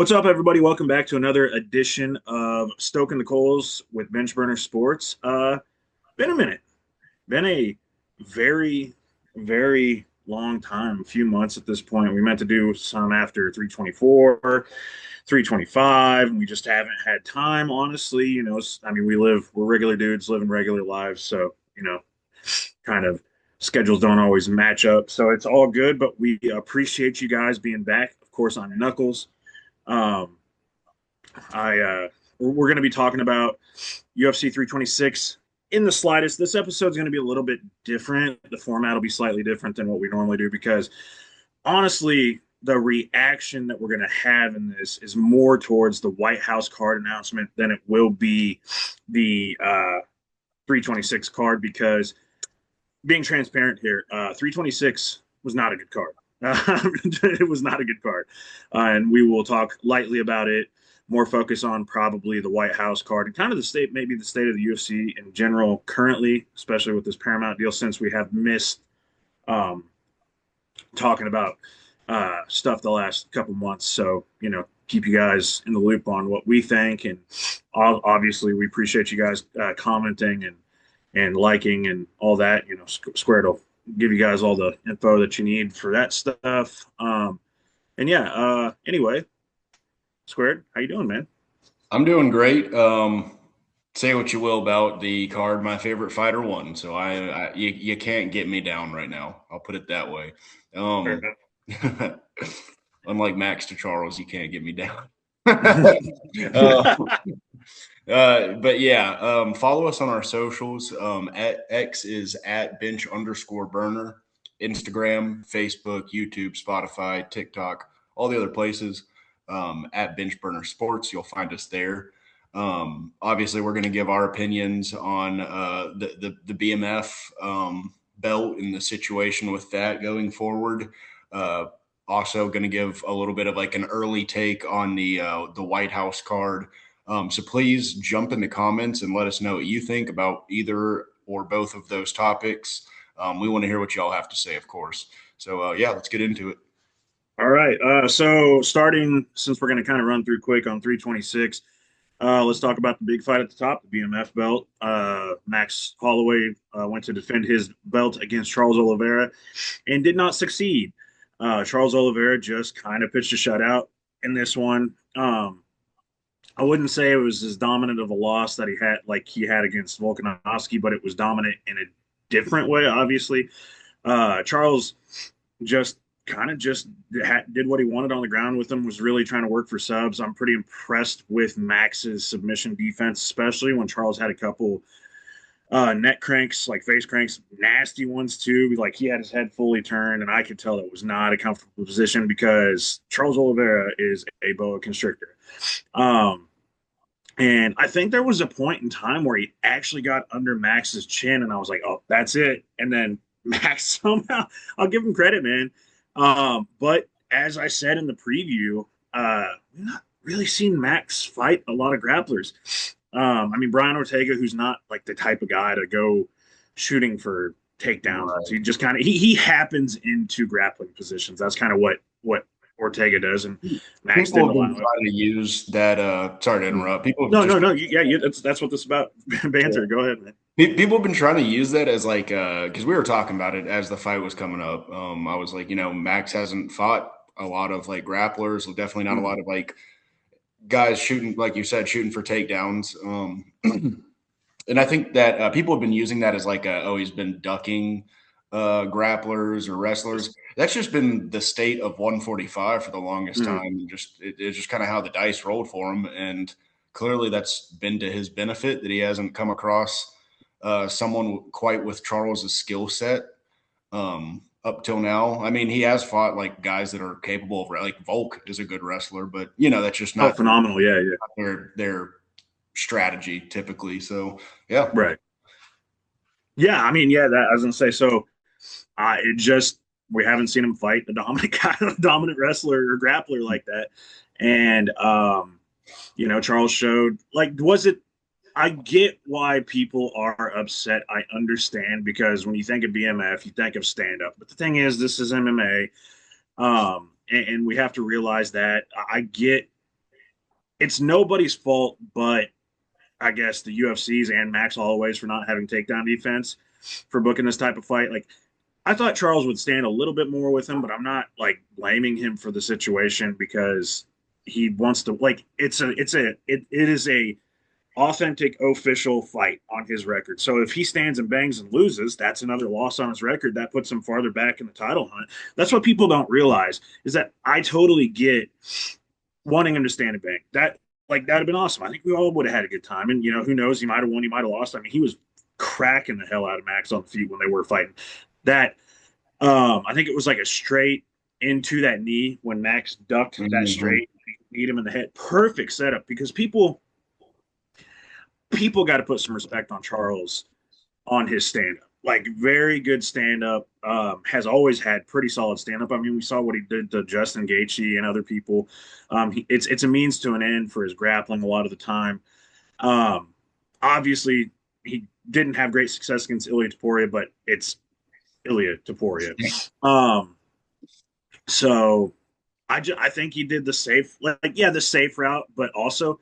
What's up, everybody? Welcome back to another edition of Stoking the Coals with Bench Burner Sports. Been a minute. Been a very, very long time, a few months at this point. We meant to do some after 324, 325, and we just haven't had time, honestly. I mean, we're regular dudes living regular lives, so, kind of schedules don't always match up. So it's all good, but we appreciate you guys being back. Of course, I'm Knuckles. Um, we're going to be talking about UFC 326 in the slightest. This episode is going to be a little bit different. The format will be slightly different than what we normally do because honestly, the reaction that we're going to have in this is more towards the White House card announcement than it will be the 326 card because being transparent here, 326 was not a good card. It was not a good card. And we will talk lightly about it, more focus on probably the White House card and kind of the state, maybe the state of the UFC in general currently, especially with this Paramount deal, since we have missed um, talking about stuff the last couple months. So, keep you guys in the loop on what we think. And obviously, we appreciate you guys commenting and liking and all that. Squared will give you guys all the info that you need for that stuff. And yeah, anyway, Squared, how you doing, man? I'm doing great. Say what you will about the card. My favorite fighter won, so you can't get me down right now. I'll put it that way. Fair Um, Unlike Max to Charles, you can't get me down. uh, enough. but yeah, follow us on our socials. At X is at bench_burner, Instagram, Facebook, YouTube, Spotify, TikTok, all the other places. At bench burner sports, you'll find us there. Obviously, we're going to give our opinions on the BMF belt and the situation with that going forward. Uh, Also, going to give a little bit of like an early take on the White House card. So please jump in the comments and let us know what you think about either or both of those topics. We want to hear what y'all have to say, of course. So yeah, let's get into it. All right. So starting, since we're going to kind of run through quick on 326, let's talk about the big fight at the top, the BMF belt. Max Holloway went to defend his belt against Charles Oliveira and did not succeed. Charles Oliveira just kind of pitched a shutout in this one. I wouldn't say it was as dominant of a loss that he had against Volkanovski, but it was dominant in a different way. Obviously, Charles just just did what he wanted on the ground with him. Was really trying to work for subs. I'm pretty impressed with Max's submission defense, especially when Charles had a couple neck cranks, like face cranks, nasty ones too. Like he had his head fully turned, and I could tell it was not a comfortable position because Charles Oliveira is a boa constrictor. Um, and I think there was a point in time where he actually got under Max's chin, and I was like, "Oh, that's it." And then Max somehow, I'll give him credit, man. But as I said in the preview, we've not really seen Max fight a lot of grapplers. I mean, Brian Ortega, who's not like the type of guy to go shooting for takedowns. So Right. he just kind of he happens into grappling positions. That's kind of what Ortega does, and Max People didn't have been allow it. trying to use that. Sorry to interrupt. People have No, just no, no. That's what this is about. Banter. Go ahead, man. People have been trying to use that as like because we were talking about it as the fight was coming up. I was like, Max hasn't fought a lot of like grapplers, definitely not a Mm-hmm. lot of like guys shooting, like you said, shooting for takedowns. And I think that people have been using that as like, oh, he's been ducking grapplers or wrestlers. That's just been the state of 145 for the longest Mm-hmm. time. It's just kind of how the dice rolled for him, and clearly that's been to his benefit that he hasn't come across someone quite with Charles's skill set up till now. I mean, he has fought like guys that are capable of like Volk is a good wrestler, but that's just Oh, not phenomenal. Yeah, yeah. their strategy typically. So yeah. Right. Yeah, I mean, yeah, that I was gonna say. So it just we haven't seen him fight a dominant guy, a dominant wrestler or grappler like that. And Charles showed like was it I get why people are upset. I understand because when you think of BMF, you think of stand up. But the thing is, this is MMA. And we have to realize that I get it's nobody's fault but I guess the UFC's and Max Holloway's for not having takedown defense for booking this type of fight. Like I thought Charles would stand a little bit more with him, but I'm not like blaming him for the situation because he wants to like it is a authentic official fight on his record. So if he stands and bangs and loses, that's another loss on his record. That puts him farther back in the title hunt. That's what people don't realize is that I totally get wanting him to stand and bang. That like that'd have been awesome. I think we all would have had a good time. And who knows? He might have won. He might have lost. I mean, he was cracking the hell out of Max on the feet when they were fighting. That I think it was like a straight into that knee when Max ducked that Mm-hmm. straight, kneed him in the head. Perfect setup because people got to put some respect on Charles on his stand up. Like very good stand up. Has always had pretty solid stand up. I mean, we saw what he did to Justin Gaethje and other people. It's a means to an end for his grappling a lot of the time. Um, Obviously, he didn't have great success against Ilya Taporia, but it's Ilya Taporia. Um, so I think he did the safe, like yeah, the safe route, but also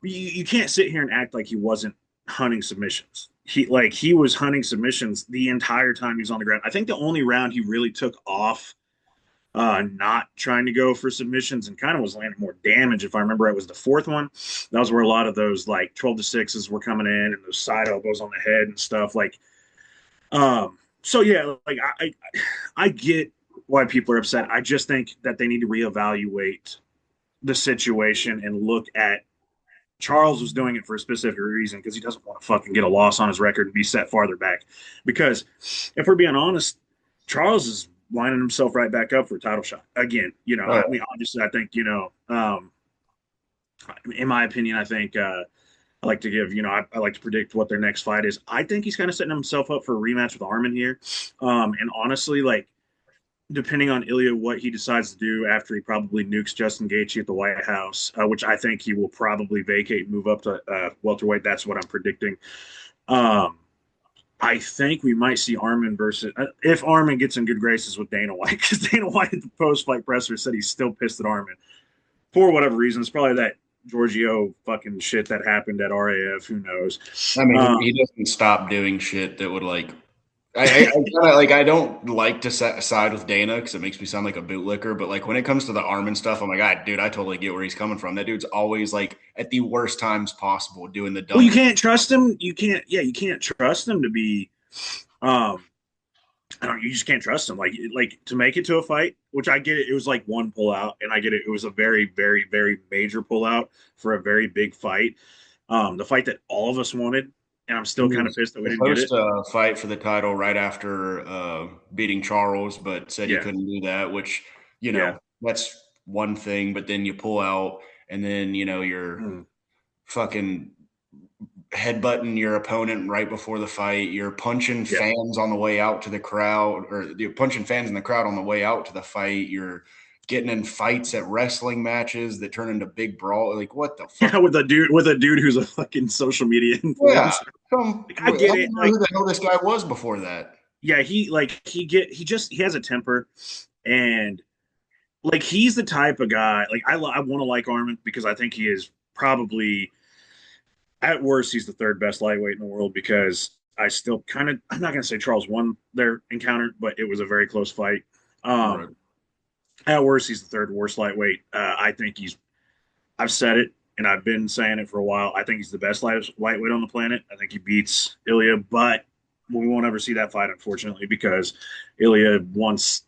you can't sit here and act like he wasn't hunting submissions. He was hunting submissions the entire time he was on the ground. I think the only round he really took off, not trying to go for submissions and kind of was landing more damage. If I remember, it was the fourth one. That was where a lot of those like 12-6s were coming in and those side elbows on the head and stuff. So yeah, like I get why people are upset. I just think that they need to reevaluate the situation and look at Charles was doing it for a specific reason because he doesn't want to fucking get a loss on his record and be set farther back. Because if we're being honest, Charles is lining himself right back up for a title shot again. I Oh, mean, obviously, I think in my opinion, I think I like to give I like to predict what their next fight is. I think he's kind of setting himself up for a rematch with Armin here. And honestly, like depending on Ilya what he decides to do after he probably nukes Justin Gaethje at the White House, which I think he will probably vacate and move up to welterweight. That's what I'm predicting. Um, I think we might see Armin versus if Armin gets in good graces with Dana White because Dana White at the post-fight presser said he's still pissed at Armin for whatever reason. It's probably that Giorgio fucking shit that happened at RAF. Who knows? I mean, Um, he doesn't stop doing shit that would like. I kind of like. I don't like to side with Dana because it makes me sound like a bootlicker. But like when it comes to the Armin stuff, I'm like, ah, dude, I totally get where he's coming from. That dude's always like at the worst times possible doing the well, you dumbest. can't trust him. You can't. Yeah, you can't trust him to be. Um, I don't. You just can't trust him. Like to make it to a fight, which I get it. It was like one pullout, and I get it. It was a very, very, very major pullout for a very big fight. The fight that all of us wanted, and I'm He still kind of was pissed that we didn't get supposed it. to fight for the title right after beating Charles, but said he Yeah, couldn't do that, which, yeah, that's one thing. But then you pull out, and then, you're mm, fucking headbutting your opponent right before the fight. You're punching yeah. fans on the way out to the crowd, or you're punching fans in the crowd on the way out to the fight. You're getting in fights at wrestling matches that turn into big brawl. Like, what the fuck? Yeah, with a dude who's a fucking social media Yeah. influencer. I I get it. didn't know Like, who the hell this guy was before that. yeah, he has a temper, and like he's the type of guy. Like I want to like Armin because I think he is probably at worst he's the third best lightweight in the world because I still kind of I'm not gonna say Charles won their encounter, but it was a very close fight. Right. Um, at worst he's the third worst lightweight. I think I've said it and I've been saying it for a while. I think he's the best lightweight on the planet. I think he beats Ilya, but we won't ever see that fight, unfortunately, because Ilya wants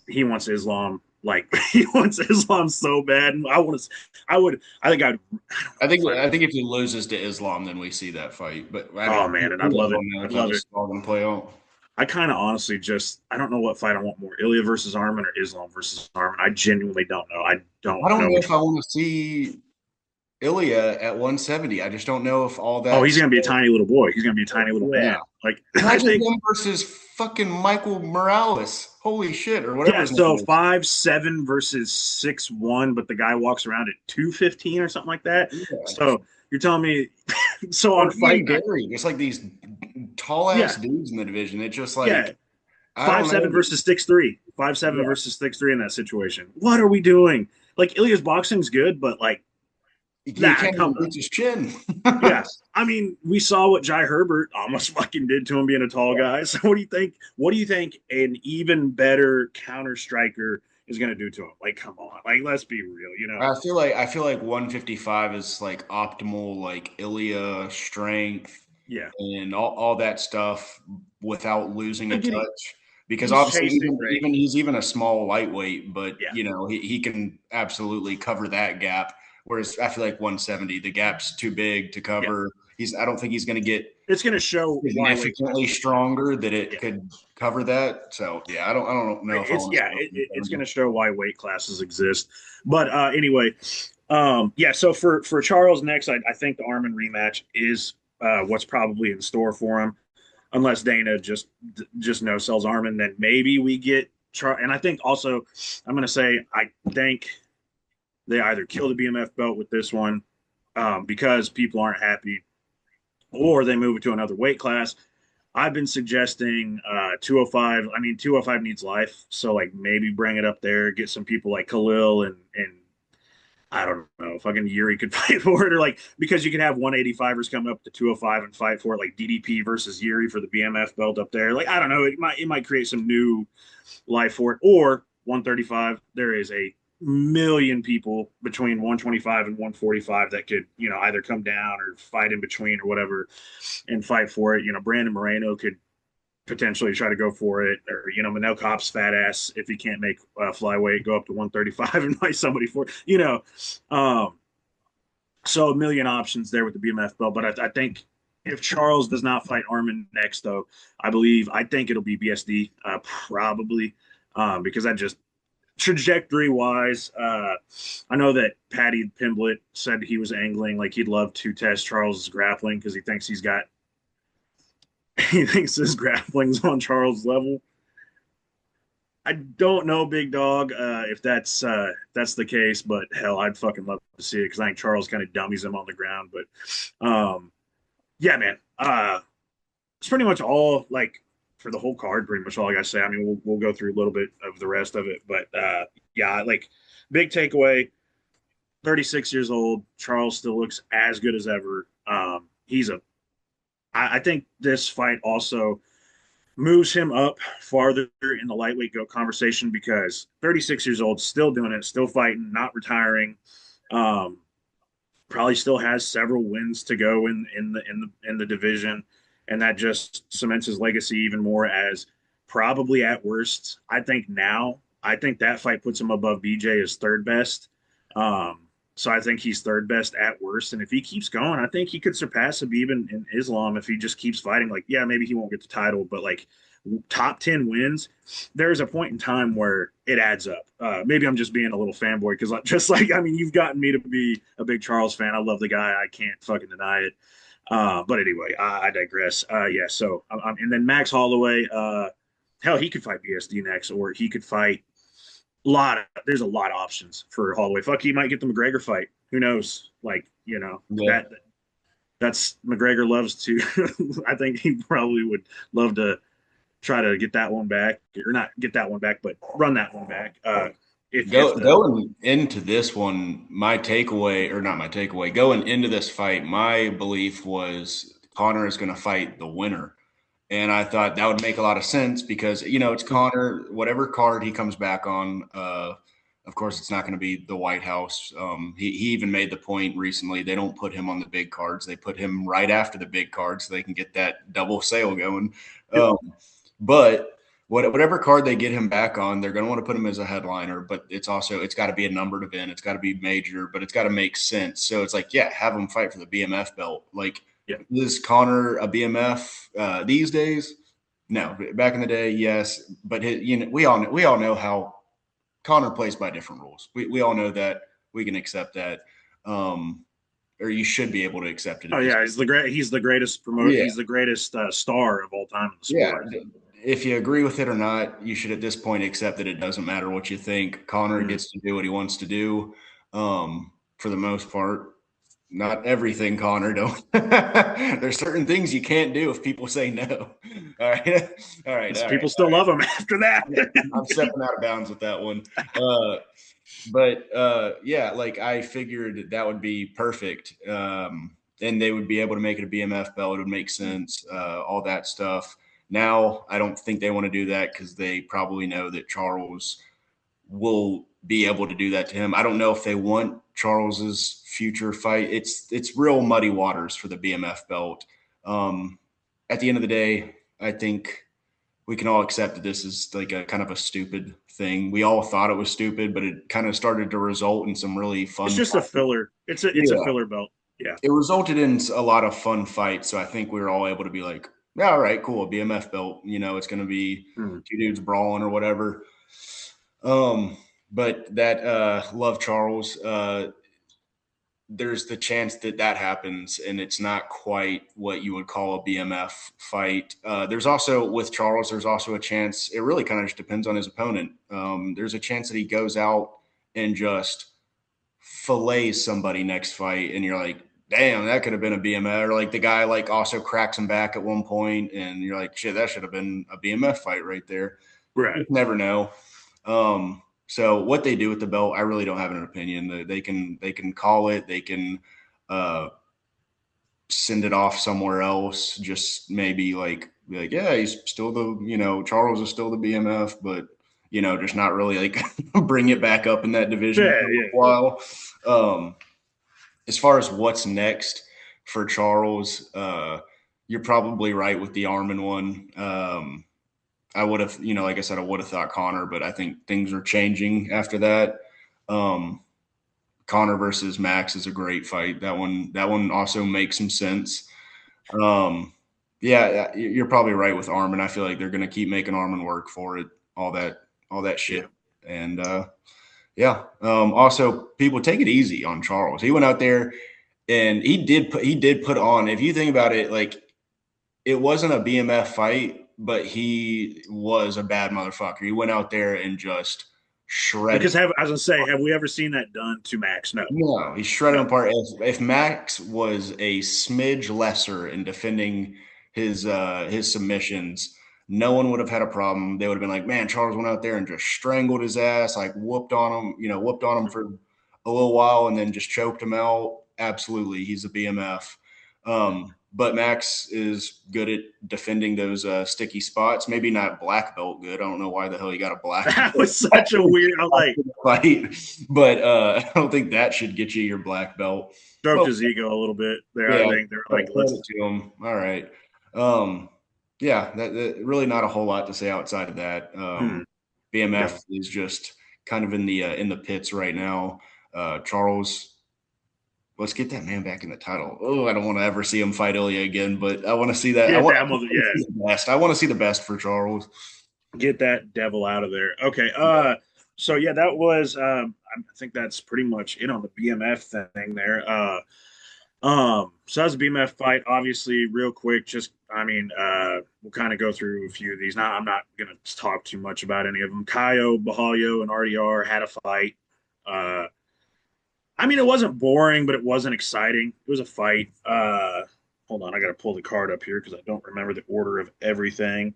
Islam. Like he wants Islam so bad. And I want to. I would. I think I'd. I don't I know think if I'd. I think if he loses to Islam, then we see that fight. But I Oh mean, man, and who I'd the love it. hell knows I'd how love it. this is all going to play out? I kind of honestly just I don't know what fight I want more: Ilya versus Armin or Islam versus Armin. I genuinely don't know. I don't I don't know know which. if I want to see Ilya at 170. I just don't know if all Oh, he's that's gonna be a tiny little boy. He's gonna be a tiny little yeah. man. Like I Imagine think him versus fucking Michael Morales. Holy shit, or whatever yeah, his name so is. 5'7" versus 6'1", but the guy walks around at 215 or something like that. Yeah. So you're telling me so Or on fight Ian night, Gary. It's like these tall ass yeah, dudes in the division. It's just yeah. like I don't 5'7" know. versus 6'3". 5'7" Yeah. versus 6'3" in that situation. What are we doing? Like Ilya's boxing's good, but like You Nah, can't come even on. reach his chin. Yeah. I mean, we saw what Jai Herbert almost fucking did to him being a tall guy. So what do you think? What do you think an even better counter striker is going to do to him? Like, come on. Like, let's be real, you know? I feel like 155 is like optimal, like Ilya strength Yeah. and all that stuff without losing a Again, touch. Because he's obviously, chasing even range. he's even a small lightweight, but Yeah. he can absolutely cover that gap. Whereas I feel like 170, the gap's too big to Yeah. cover. I don't think he's going to get It's going to show why weight significantly classes exist. stronger that Yeah. it could cover that. So yeah, I don't know if I It's want to yeah, see it's going 170. to show why weight classes exist. But anyway, yeah. So for Charles next, I think the Armin rematch is what's probably in store for him, unless Dana just no sells Armin. Then maybe we get Charles. And I think also, I'm going to say I think they either kill the BMF belt with this one because people aren't happy, or they move it to another weight class. I've been suggesting 205. I mean, 205 needs life, so like maybe bring it up there, get some people like Khalil and I don't know, fucking Yuri could fight for it, or like because you can have 185ers coming up to 205 and fight for it, like DDP versus Yuri for the BMF belt up there. Like I don't know, it might create some new life for it, or 135. There is a million people between 125 and 145 that could either come down or fight in between or whatever and fight for it. Brandon Moreno could potentially try to go for it, or Manel Kopp's fat ass if he can't make flyweight go up to 135 and fight somebody for it. Um, so a million options there with the BMF belt, but I think if Charles does not fight Armin next, though, I think it'll be BSD probably because that just trajectory wise, I know that Patty Pimblett said he was angling like he'd love to test Charles's grappling because he thinks he thinks his grappling's on Charles' level. I don't know, big dog, if that's the case, but hell, I'd fucking love to see it because I think Charles kind of dummies him on the ground. But yeah, man, it's pretty much all like for the whole card. Pretty much all I gotta say. I mean, we'll go through a little bit of the rest of it, but yeah, like big takeaway. 36 years old. Charles still looks as good as ever. He's a. I think this fight also moves him up farther in the lightweight go conversation because 36 years old, still doing it, still fighting, not retiring. Um, Probably still has several wins to go in the division, and that just cements his legacy even more as probably at worst. I think that fight puts him above BJ as third best. Um, so I think he's third best at worst, and if he keeps going, I think he could surpass Habib in Islam if he just keeps fighting. Like, yeah, maybe he won't get the title, but like top 10 wins, there's a point in time where it adds up. Maybe I'm just being a little fanboy because just like, I mean, you've gotten me to be a big Charles fan. I love the guy. I can't fucking deny it. But anyway, I digress. Yeah. So, and then Max Holloway, hell, he could fight BSD next, or he could fight there's a lot of options for Holloway. Fuck, he might get the McGregor fight. Who knows? Like, Yeah. that's McGregor loves to. I think he probably would love to try to get that one back, or not get that one back, but run that one back. If the Going into this one, my takeaway, or not my takeaway, going into this fight, my belief was Connor is going to fight the winner. And I thought that would make a lot of sense because, it's Connor, whatever card he comes back on. Of course, it's not going to be the White House. He even made the point recently they don't put him on the big cards. They put him right after the big cards so they can get that double sale going. Um, but whatever card they get him back on, they're going to want to put him as a headliner. But it's got to be a numbered event. It's got to be major, but it's got to make sense. So it's like, yeah, have him fight for the BMF belt. Like, yeah, is Connor a BMF these days? No. Back in the day, yes. But we all know how Connor plays by different rules. We all know that. We can accept that. Or you should be able to accept it oh at this yeah, point. he's the greatest Yeah. he's the greatest star of all time in the Yeah. sport. If you agree with it or not, you should at this point accept that it doesn't matter what you think. Connor Mm. gets to do what he wants to do. For the most part, not everything, Connor. Don't. There's certain things you can't do if people say no. All right, all right, all right. People still love him after that. I'm stepping out of bounds with that one. Uh, But yeah, like I figured that would be perfect. And they would be able to make it a BMF belt. It would make sense, all that stuff. Now, I don't think they want to do that because they probably know that Charles will be able to do that to him. I don't know if they want Charles's future fight. It's real muddy waters for the BMF belt. Um, at the end of the day, I think we can all accept that this is like a kind of a stupid thing. We all thought it was stupid, but it kind of started to result in some really It's fun just a fights. filler. It's a Yeah, filler belt. Yeah. it resulted in a lot of fun fights. So I think we were all able to be like, yeah, all right, cool, a BMF belt. It's going to be Hmm. two dudes brawling or whatever. Um, but that Love Charles, there's the chance that that happens, and it's not quite what you would call a BMF fight. There's also with Charles, there's also a chance. It really kind of just depends on his opponent. There's a chance that he goes out and just fillets somebody next fight, and you're like, damn, that could have been a BMF. Or like the guy like also cracks him back at one point, and you're like, shit, that should have been a BMF fight right there. You Right. just never know. So what they do with the belt, I really don't have an opinion. They can call it. They can uh, send it off somewhere else. Just maybe like be like, yeah, he's still the Charles is still the BMF, but just not really like bring it back up in that division Yeah. for a Yeah. Yeah. while. Um, as far as what's next for Charles, you're probably right with the Armin one. I would have, like I said, I would have thought Connor, but I think things are changing after that. Um, Connor versus Max is a great fight. That one also makes some sense. Um, yeah, you're probably right with Armin. I feel like they're going to keep making Armin work for it, all that shit. Yeah. And yeah, also people take it easy on Charles. He went out there and he did put on. If you think about it, like it wasn't a BMF fight, but he was a bad motherfucker. He went out there and just shredded. Because have I was gonna say, have we ever seen that done to Max? No. No, he shredded No. him apart. If Max was a smidge lesser in defending his submissions, no one would have had a problem. They would have been like, "Man, Charles went out there and just strangled his ass, like whooped on him for a little while, and then just choked him out." Absolutely, he's a BMF. But Max is good at defending those sticky spots. Maybe not black belt good. I don't know why the hell he got a black That was such a weird. I'm like fight, but I don't think that should get you your black belt. stroked But his ego a little bit there. I yeah, think they're like, credit let's. to him. All right. Um, yeah, that really not a whole lot to say outside of that. Hmm, BMF yeah. is just kind of in the pits right now. Charles, let's get that man back in the title. Oh, I don't want to ever see him fight Ilya again, but I want to see that. I Get want, that I want mother. to Yeah. see the best. I want to see the best for Charles. Get that devil out of there. Okay. So yeah, that was. I think that's pretty much it on the BMF thing there. So that's a BMF fight. Obviously, real quick, just I mean, we'll kind of go through a few of these. Now, I'm not gonna talk too much about any of them. Kaio, Bahalio, and RDR had a fight. Uh, I mean, it wasn't boring, but it wasn't exciting. It was a fight. Hold on, I got to pull the card up here because I don't remember the order of everything.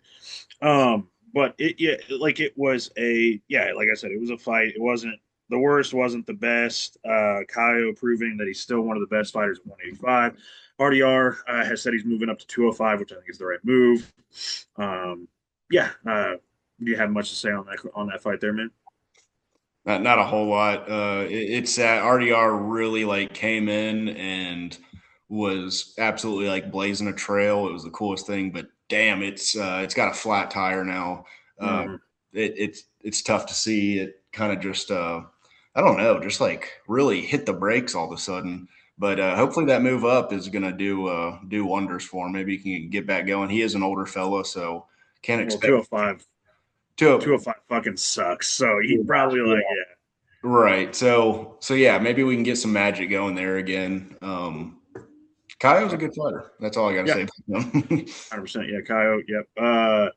But yeah, like it was like I said, it was a fight. It wasn't the worst, wasn't the best. Kaio proving that he's still one of the best fighters at 185. RDR has said he's moving up to 205, which I think is the right move. Yeah, do you have much to say on that fight there, man? Not a whole lot. It's that RDR really like came in and was absolutely like blazing a trail. It was the coolest thing, but damn, it's got a flat tire now. Uh, Mm-hmm. it's tough to see. It kind of just I don't know, just like really hit the brakes all of a sudden. But hopefully that move up is gonna do wonders for him. Maybe he can get back going. He is an older fella, so can't Well, expect 205, to 205 fucking sucks. So he probably yeah. like, yeah, Right. So yeah, maybe we can get some magic going there again. Kaio's a good fighter. That's all I got to yeah, say about him. 100%. Yeah, Coyote. Yep.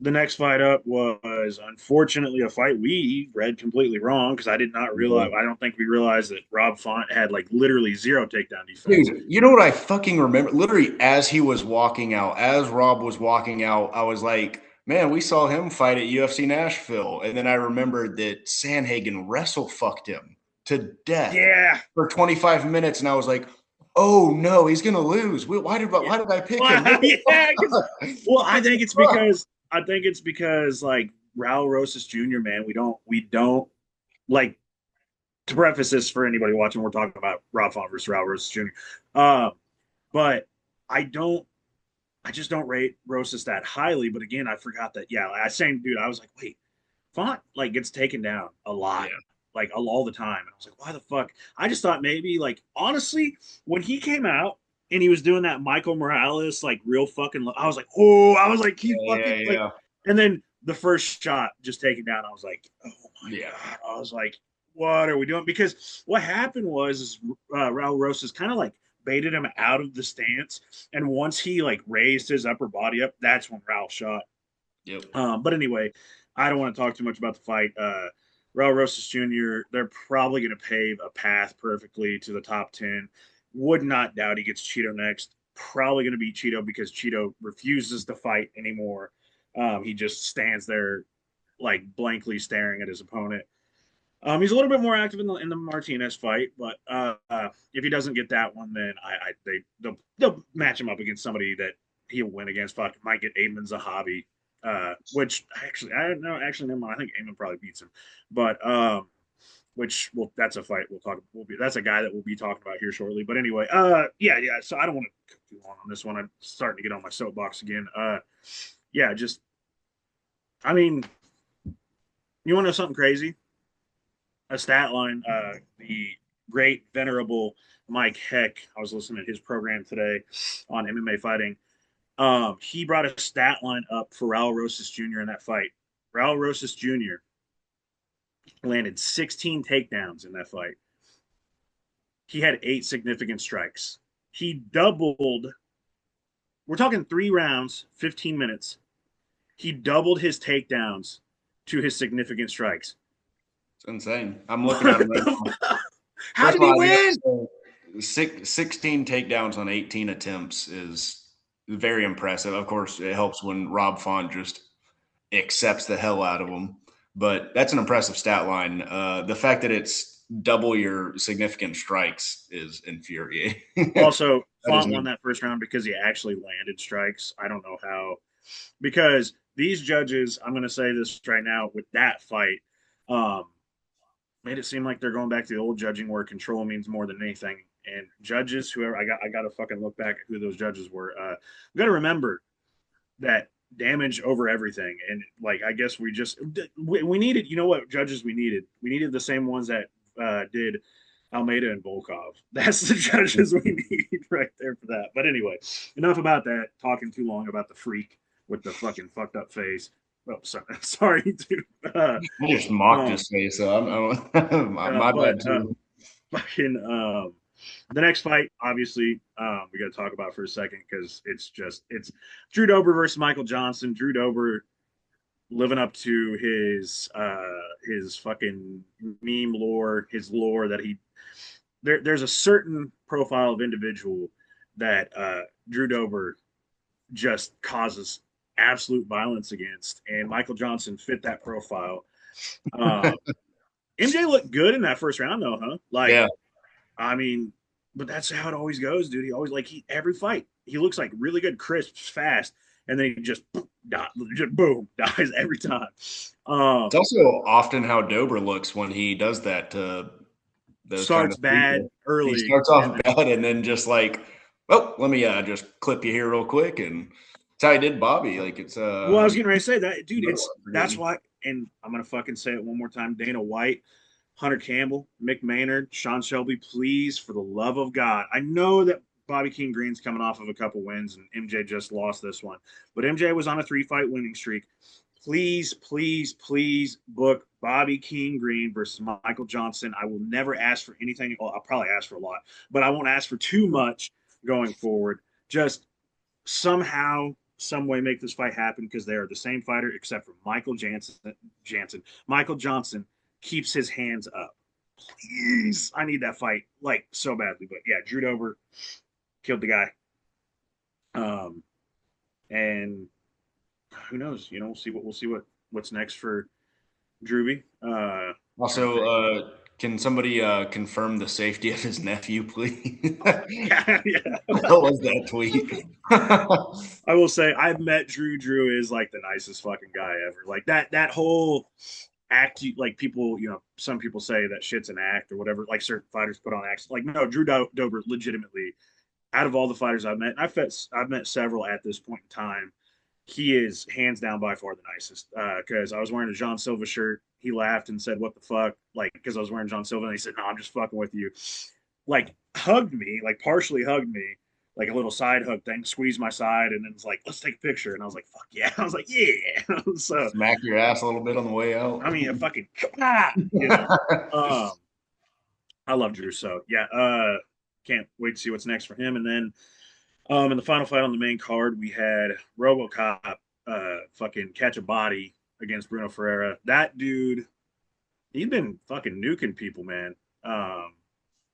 The next fight up was unfortunately a fight we read completely wrong because I did not realize. I don't think we realized that Rob Font had like literally zero takedown defense. Dude, you know what I fucking remember? Literally, as he was walking out, as Rob was walking out, I was like, Man, we saw him fight at UFC Nashville, and then I remembered that Sanhagen wrestle fucked him to death Yeah, for 25 minutes, and I was like, "Oh no, he's gonna lose. yeah, Why did I pick him? well, What yeah. Well, what the fuck?" I think it's because like Raul Rosas Jr. Man, we don't like to preface this for anybody watching. We're talking about Rob Font versus Raul Rosas Jr. But I don't I just don't rate Rosas that highly. But again, I forgot that. Yeah, I same dude. I was like, wait, Font like gets taken down a lot, Yeah, like all the time. And I was like, why the fuck? I just thought maybe like honestly, when he came out and he was doing that Michael Morales like real fucking, I was like, oh, I was like, he yeah, fucking like, yeah, and then the first shot just taken down. I was like, oh my yeah. god. I was like, what are we doing? Because what happened was is, Raul Rosas kind of like baited him out of the stance, and once he like raised his upper body up, that's when Raul shot. Yep. But anyway, I don't want to talk too much about the fight. Raul Rosas Jr., they're probably going to pave a path perfectly to the top 10. Would not doubt he gets Cheeto next. Probably going to beat Cheeto because Cheeto refuses to fight anymore. He just stands there like blankly staring at his opponent. He's a little bit more active in the Martinez fight, but if he doesn't get that one, then they'll match him up against somebody that he'll win against. Fuck, might get Amon Zahavi, which actually I don't know. Actually, never mind. I think Amon probably beats him, but which well, that's a fight we'll talk. That's a guy that we'll be talking about here shortly. But anyway, yeah. So I don't want to too long on this one. I'm starting to get on my soapbox again. Yeah, just I mean, you want to know something crazy? A stat line. The great venerable Mike Heck. I was listening to his program today on MMA fighting. He brought a stat line up for Raul Rosas Jr. in that fight. Raul Rosas Jr. landed 16 takedowns in that fight. He had 8 significant strikes. He doubled. We're talking 3 rounds, 15 minutes. He doubled his takedowns to his significant strikes. It's insane. I'm looking at him right now. How First did of he all, win? 16 takedowns on 18 attempts is very impressive. Of course, it helps when Rob Font just accepts the hell out of them. But that's an impressive stat line. The fact that it's double your significant strikes is infuriating. Also, That is Font won that first round because he actually landed strikes. I don't know how. Because these judges, I'm going to say this right now, with that fight, um, made it seem like they're going back to the old judging where control means more than anything. And judges, whoever I got to fucking look back at who those judges were. We got to remember that damage over everything. And like, I guess we needed, you know what judges we needed? We needed the same ones that did Almeida and Volkov. That's the judges we need right there for that. But anyway, enough about that. Talking too long about the freak with the fucking fucked up face. Oh, sorry, sorry, dude. I just mocked Um, his face, so I'm my but bad too. fucking the next fight, obviously, we got to talk about for a second because it's Drew Dober versus Michael Johnson. Drew Dober living up to his fucking meme lore, his lore that there's a certain profile of individual that Drew Dober just causes absolute violence against, and Michael Johnson fit that profile. Uh, MJ looked good in that first round, though, huh? Like, Yeah, I mean, but that's how it always goes, dude. He always like every fight he looks like really good, crisp, fast, and then he just just boom dies every time. it's Um, also often how Dober looks when he does that to those kind Starts of bad people. He early, starts and off then bad and then just like, oh, let me just clip you here real quick, and that's how he did Bobby. Like it's well, I was getting ready to say that, dude. no, It's I'm that's forgetting. why, and I'm gonna fucking say it one more time. Dana White, Hunter Campbell, Mick Maynard, Sean Shelby, please, for the love of God. I know that Bobby King Green's coming off of a couple wins and MJ just lost this one, but MJ was on a 3-fight winning streak. Please, please, please book Bobby King Green versus Michael Johnson. I will never ask for anything. Well, I'll probably ask for a lot, but I won't ask for too much going forward. Just somehow, some way, make this fight happen because they are the same fighter except for Michael Jansen. Michael Johnson keeps his hands up. Please, I need that fight like so badly. But yeah, Drew Dober killed the guy. And who knows? You know, we'll see what's next for Drewby. Trying to Also, think. can somebody confirm the safety of his nephew, please? Yeah, yeah. What the hell was that tweet? I will say I've met Drew. Drew is like the nicest fucking guy ever. Like that whole act. Like people, you know, some people say that shit's an act or whatever. Like certain fighters put on acts. Like no, Dober legitimately. Out of all the fighters I've met, and I've met several at this point in time. He is hands down by far the nicest. Because I was wearing a John Silva shirt, he laughed and said, "What the fuck?" Like because I was wearing John Silva, and he said, "No, I'm just fucking with you." Like hugged me, like partially hugged me, like a little side hug thing, squeezed my side, and then was like, "Let's take a picture." And I was like, "Fuck yeah!" I was like, "Yeah." So Smack your ass a little bit on the way out. I mean, a fucking you know. Um, I love Drew, so yeah. Can't wait to see what's next for him, and then in the final fight on the main card, we had RoboCop fucking catch a body against Bruno Ferreira. That dude, he's been fucking nuking people, man.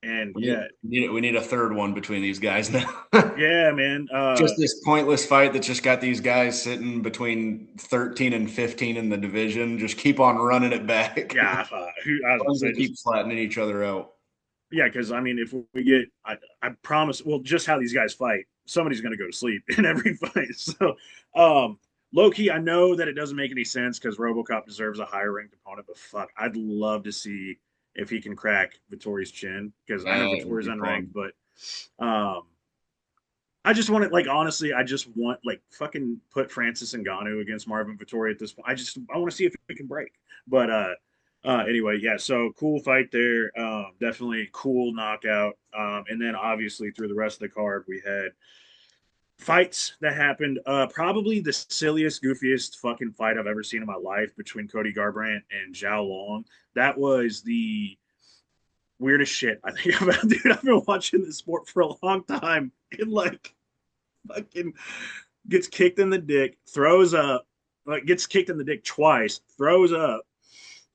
And yeah, We need a third one between these guys now. yeah, man. Just this pointless fight that just got these guys sitting between 13 and 15 in the division. Just keep on running it back. Yeah, I was As gonna long as say they just keep flattening each other out. yeah, because I mean, if we get, I promise, well, just how these guys fight, somebody's gonna go to sleep in every fight. So, low key, I know that it doesn't make any sense because RoboCop deserves a higher ranked opponent, but fuck, I'd love to see if he can crack Vittori's chin because I know That would Vittori's be unranked, fun. but um, I just want it. Like honestly, I just want like fucking put Francis Ngannou against Marvin Vittori at this point. I want to see if it can break. But anyway, yeah. So cool fight there. Definitely cool knockout. And then obviously through the rest of the card, we had fights that happened. Probably the silliest, goofiest fucking fight I've ever seen in my life between Cody Garbrandt and Zhao Long. That was the weirdest shit I think about. Dude, I've been watching this sport for a long time. And like fucking gets kicked in the dick, throws up, like gets kicked in the dick twice, throws up,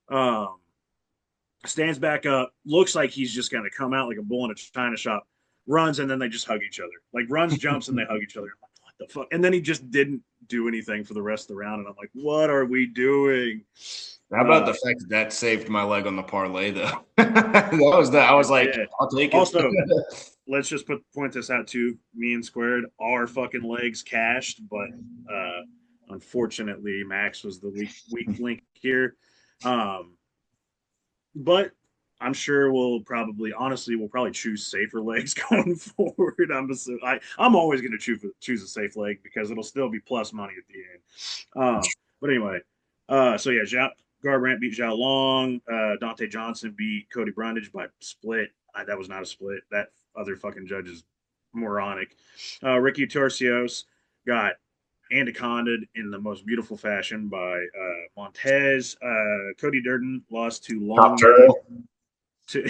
um, stands back up, looks like he's just gonna come out like a bull in a china shop, runs, and then they just hug each other. Like runs, jumps, and they hug each other. I'm like, what the fuck? And then he just didn't do anything for the rest of the round, and I'm like, what are we doing? How about the fact that that saved my leg on the parlay, though? That was that. I was It like, did. I'll take it. Also, let's just point this out too. Me and Squared, our fucking legs cashed, but unfortunately, Max was the weak link here. Um, but I'm sure honestly, we'll probably choose safer legs going forward. I'm always going to choose a safe leg because it'll still be plus money at the end. But anyway, so yeah, Garbrandt beat Zhao Long. Dante Johnson beat Cody Brundage by split. That was not a split. That other fucking judge is moronic. Ricky Torcios got anaconda in the most beautiful fashion by Montez. Cody Durden lost to Top long name. turtle.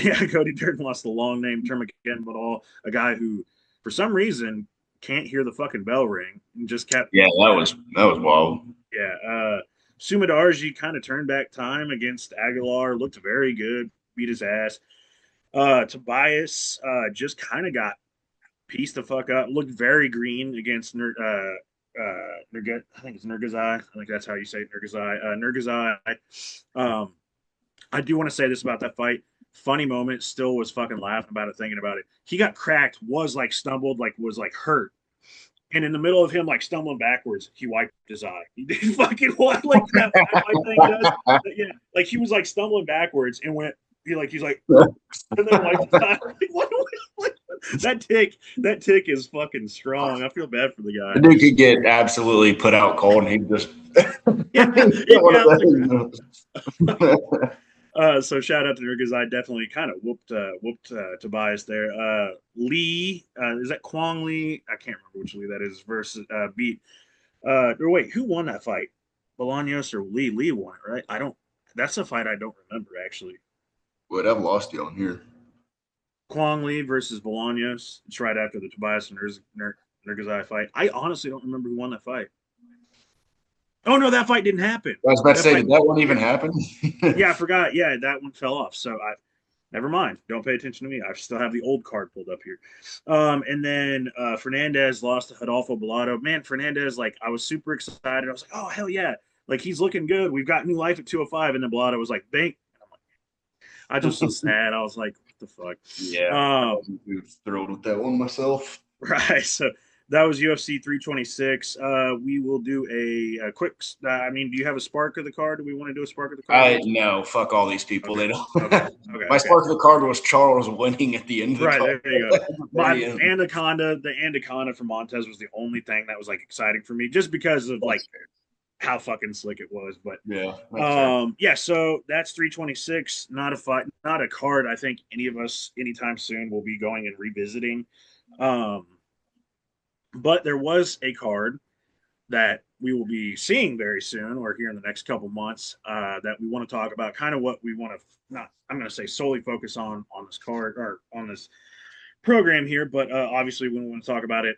Yeah, Cody Durden lost the long name Termagan Badal, a guy who, for some reason, can't hear the fucking bell ring and just kept. Yeah, that was wild. Yeah, Sumadarji kind of turned back time against Aguilar, looked very good, beat his ass. Tobias just kind of got pieced the fuck up. Looked very green against I think it's Nurgazai. I think that's how you say it, Nurgazai. Nurgazai. I do want to say this about that fight. Funny moment. Still was fucking laughing about it, thinking about it. He got cracked. Was like stumbled. Like was like hurt. And in the middle of him like stumbling backwards, he wiped his eye. He did fucking what like that eye thing does. But yeah, like he was like stumbling backwards and went. He's like, and then wiped his eye. What? That tick is fucking strong. I feel bad for the The guy. dude could get absolutely put out cold, and he just Yeah, one of so shout out to her because I definitely kind of whooped Tobias there. Lee, is that Kwong Lee? I can't remember which Lee that is. Versus beat. Or wait, who won that fight? Bolaños or Lee? Lee won it, right? I don't. That's a fight I don't remember actually. Would have lost you on here. Kwong Lee versus Bolaños. It's right after the Tobias and Nurgazai fight. I honestly don't remember who won that fight. Oh no, that fight didn't happen. I was about to That say, fight, did that one even happen? yeah, I forgot. Yeah, that one fell off. So Never mind. Don't pay attention to me. I still have the old card pulled up here. And then Fernandez lost to Adolfo Bellato. Man, Fernandez, like, I was super excited. I was like, oh, hell yeah. Like, he's looking good. We've got new life at 205. And then Bellato was like, bank. I just was sad. I was like, what the fuck? Yeah, I wasn't too thrilled with that one myself. Right. So that was UFC 326. We will do a quick. I mean, do you have a spark of the card? Do we want to do a spark of the card real I quick? no, fuck all these people. Okay. They don't. Okay. Okay. My Okay. spark of the card was Charles winning at the end of the Right card. there you go. My Very end. Anaconda from Montez was the only thing that was like exciting for me, just because of like That's fair. how fucking slick it was. But Yeah, that's fair. yeah, so that's 326. Not a fight, not a card. I think any of us anytime soon will be going and revisiting. Um, but there was a card that we will be seeing very soon or here in the next couple months that we want to talk about, kind of what we want to not, I'm going to say solely focus on this card or on this program here, but obviously we want to talk about it.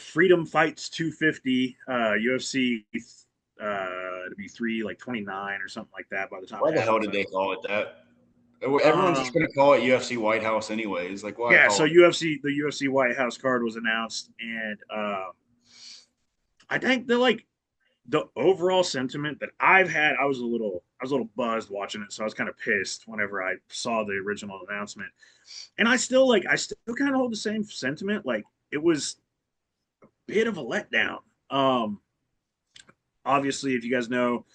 Freedom Fights 250 UFC to be 3 like 29 or something like that by the time Why it the hell happens. did they call it that? Everyone's just Um, going to call it UFC White House anyways. Like, why yeah, call so it? the UFC White House card was announced, and I think the overall sentiment that I've had, I was a little buzzed watching it, so I was kind of pissed whenever I saw the original announcement. And I still kind of hold the same sentiment. Like, it was a bit of a letdown. Um, Obviously, if you guys know,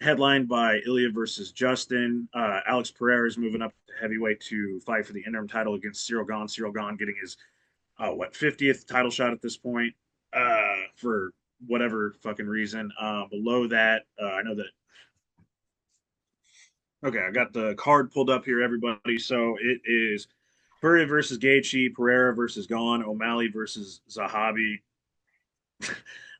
headlined by Ilya versus Justin. Alex Pereira is moving up to heavyweight to fight for the interim title against Cyril Gahn. Cyril Gahn getting his 50th title shot at this point for whatever fucking reason. Below that, I know that. Okay, I got the card pulled up here, everybody. So it is Fury versus Gaethje, Pereira versus Gahn, O'Malley versus Zahabi,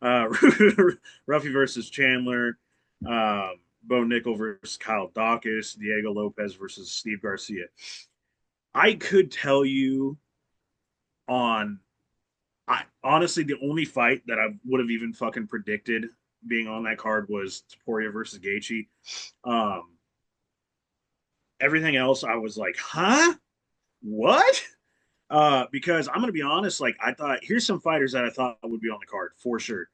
Ruffy versus Chandler, Bo Nickel versus Kyle Dawkins, Diego Lopez versus Steve Garcia. I could tell you on, honestly, the only fight that I would have even fucking predicted being on that card was Taporia versus Gaethje. Um, Everything else, I was like, huh? What? Because I'm gonna be honest, like I thought, here's some fighters that I thought would be on the card for sure.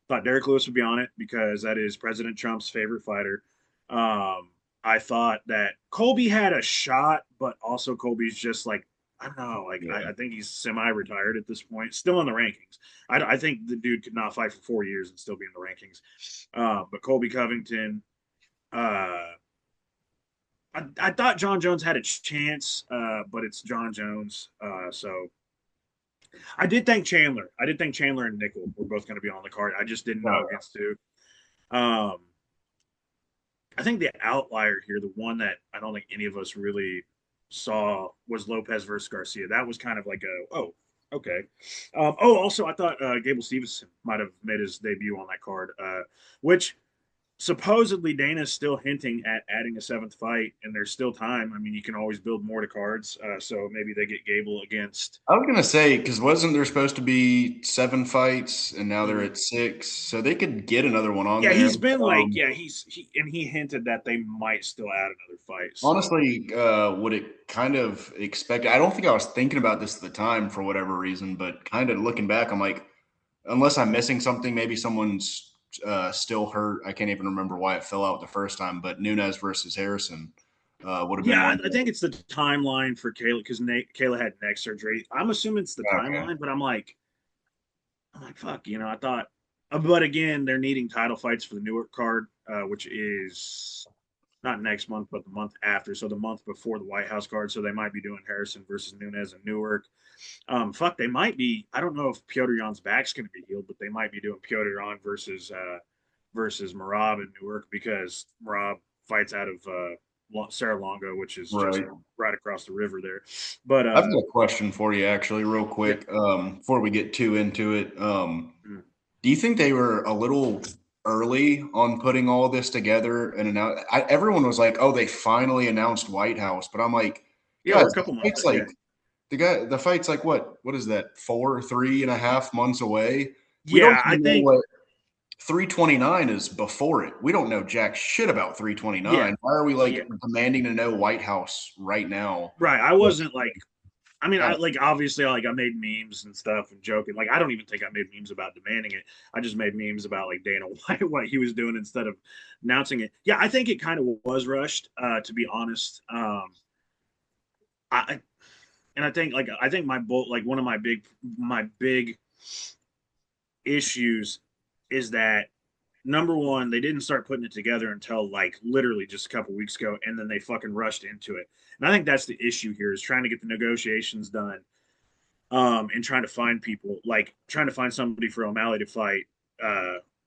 Thought Derek Lewis would be on it because that is President Trump's favorite fighter. Um, I thought that Colby had a shot, but also Colby's just like, I don't know, like Yeah. I think he's semi-retired at this point, still in the rankings. I think the dude could not fight for 4 years and still be in the rankings. But Colby Covington, uh, I thought John Jones had a chance, but it's John Jones. So I did think Chandler. I did think Chandler and Nickel were both going to be on the card. I just didn't know No, against who. Um, I think the outlier here, the one that I don't think any of us really saw, was Lopez versus Garcia. That was kind of like okay. Also, I thought Gable Stevenson might have made his debut on that card, which supposedly Dana's still hinting at adding a seventh fight, and there's still time. I mean, you can always build more to cards, so maybe they get Gable against. I was gonna say because wasn't there supposed to be 7 fights and now they're Mhm. at 6, so they could get another one on Yeah, there. he's been like, yeah, he hinted that they might still add another fight. So Honestly, would it kind of expect? I don't think I was thinking about this at the time for whatever reason, but kind of looking back, I'm like, unless I'm missing something, maybe someone's still hurt. I can't even remember why it fell out the first time, but Nunez versus Harrison would have been yeah, one. I think it's the timeline for Kayla because Kayla had neck surgery. I'm assuming it's the Okay, timeline, but I'm like, fuck, I thought, but again, they're needing title fights for the Newark card, which is not next month, but the month after. So the month before the White House card. So they might be doing Harrison versus Nunez and Newark. Fuck, they might be. I don't know if Piotr Jan's back's going to be healed, but they might be doing Piotr Jan versus Marab in Newark because Marab fights out of Sarah Longo, which is just right. right across the river there. But I've got a question for you, actually, real yeah, quick, before we get too into it. mm. Do you think they were a little early on putting all this together and announce? Everyone was like, "Oh, they finally announced White House," but I'm like, Yeah, we're guys, a couple it's months. Yeah, like the fight's like what? What is that? 4, 3.5 months away. We don't yeah. I even know think what 329 is before it. We don't know jack shit about Yeah, 329. Why are we yeah, like demanding to know White House right now? right. I wasn't like, I mean, Uh, I like obviously like I made memes and stuff and joking. Like I don't even think I made memes about demanding it. I just made memes about like Dana White, what he was doing instead of announcing it. Yeah, I think it kind of was rushed, to be honest. I and I think my bull like one of my big issues is that number one, they didn't start putting it together until like literally just a couple weeks ago, and then they fucking rushed into it. And I think that's the issue here is trying to get the negotiations done, and trying to find people, like trying to find somebody for O'Malley to fight.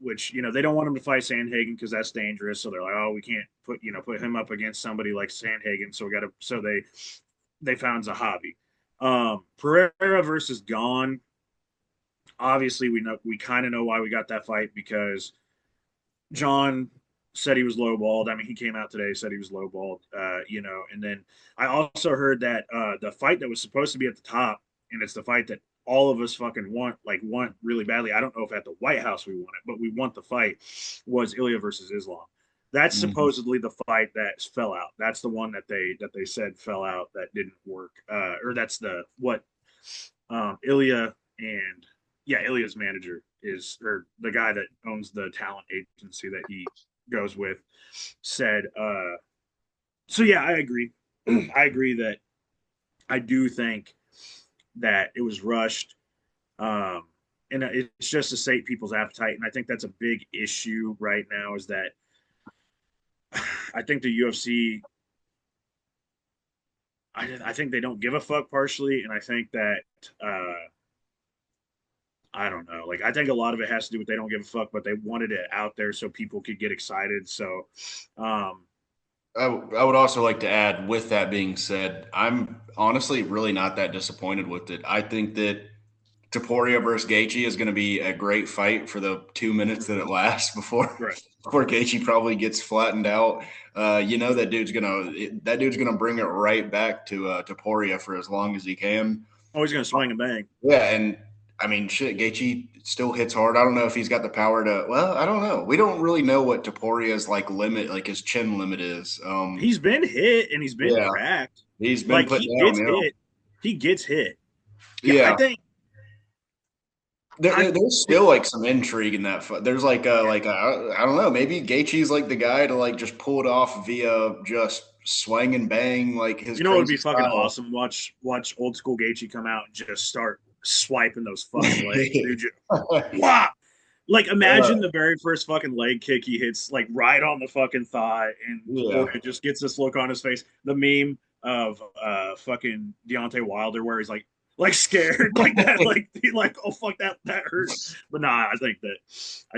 Which they don't want him to fight Sandhagen because that's dangerous. So they're like, oh, we can't put him up against somebody like Sandhagen. So we got to. So they found Zahabi. Pereira versus Gone. Obviously, we kind of know why we got that fight because John said he was lowballed. I mean, he came out today said he was lowballed. And then I also heard that the fight that was supposed to be at the top, and it's the fight that all of us fucking want really badly. I don't know if at the White House we want it, but we want the fight. Was Ilya versus Islam. That's mhm. supposedly the fight that fell out. That's the one that they said fell out that didn't work. Or that's the what Ilya and yeah, Ilya's manager is, or the guy that owns the talent agency that he goes with, said. So yeah, I agree. I agree that I do think that it was rushed, um, and it's just to sate people's appetite. And I think that's a big issue right now. Is that I think the UFC. I think they don't give a fuck partially, and I think that I don't know. Like I think a lot of it has to do with they don't give a fuck, but they wanted it out there so people could get excited. So, um, I would also like to add, with that being said, I'm honestly really not that disappointed with it. I think that Taporia versus Gaethje is going to be a great fight for the 2 minutes that it lasts before right. before Gaethje probably gets flattened out. That dude's gonna bring it right back to Taporia for as long as he can. Always gonna swing and bang. Yeah, and I mean, shit, Gaethje still hits hard. I don't know if he's got the power to. Well, I don't know. We don't really know what Taporia's like limit, like his chin limit is. He's been hit and he's been Yeah, cracked. he's been Like put he down. gets hit. He gets hit. Yeah, I Yeah, think I there's still like some intrigue in that fight. There's yeah. I don't know. Maybe Gaethje's like the guy to like just pull it off via just swing and bang, like his It would crazy be fucking style. awesome. Watch old school Gaethje come out and just start swiping those fucking legs, dude. Just, wow. Like imagine the very first fucking leg kick he hits like right on the fucking thigh, and Yeah. Taporia just gets this look on his face. The meme of fucking Deontay Wilder where he's like scared like that, like he like oh fuck that hurt. But nah, I think that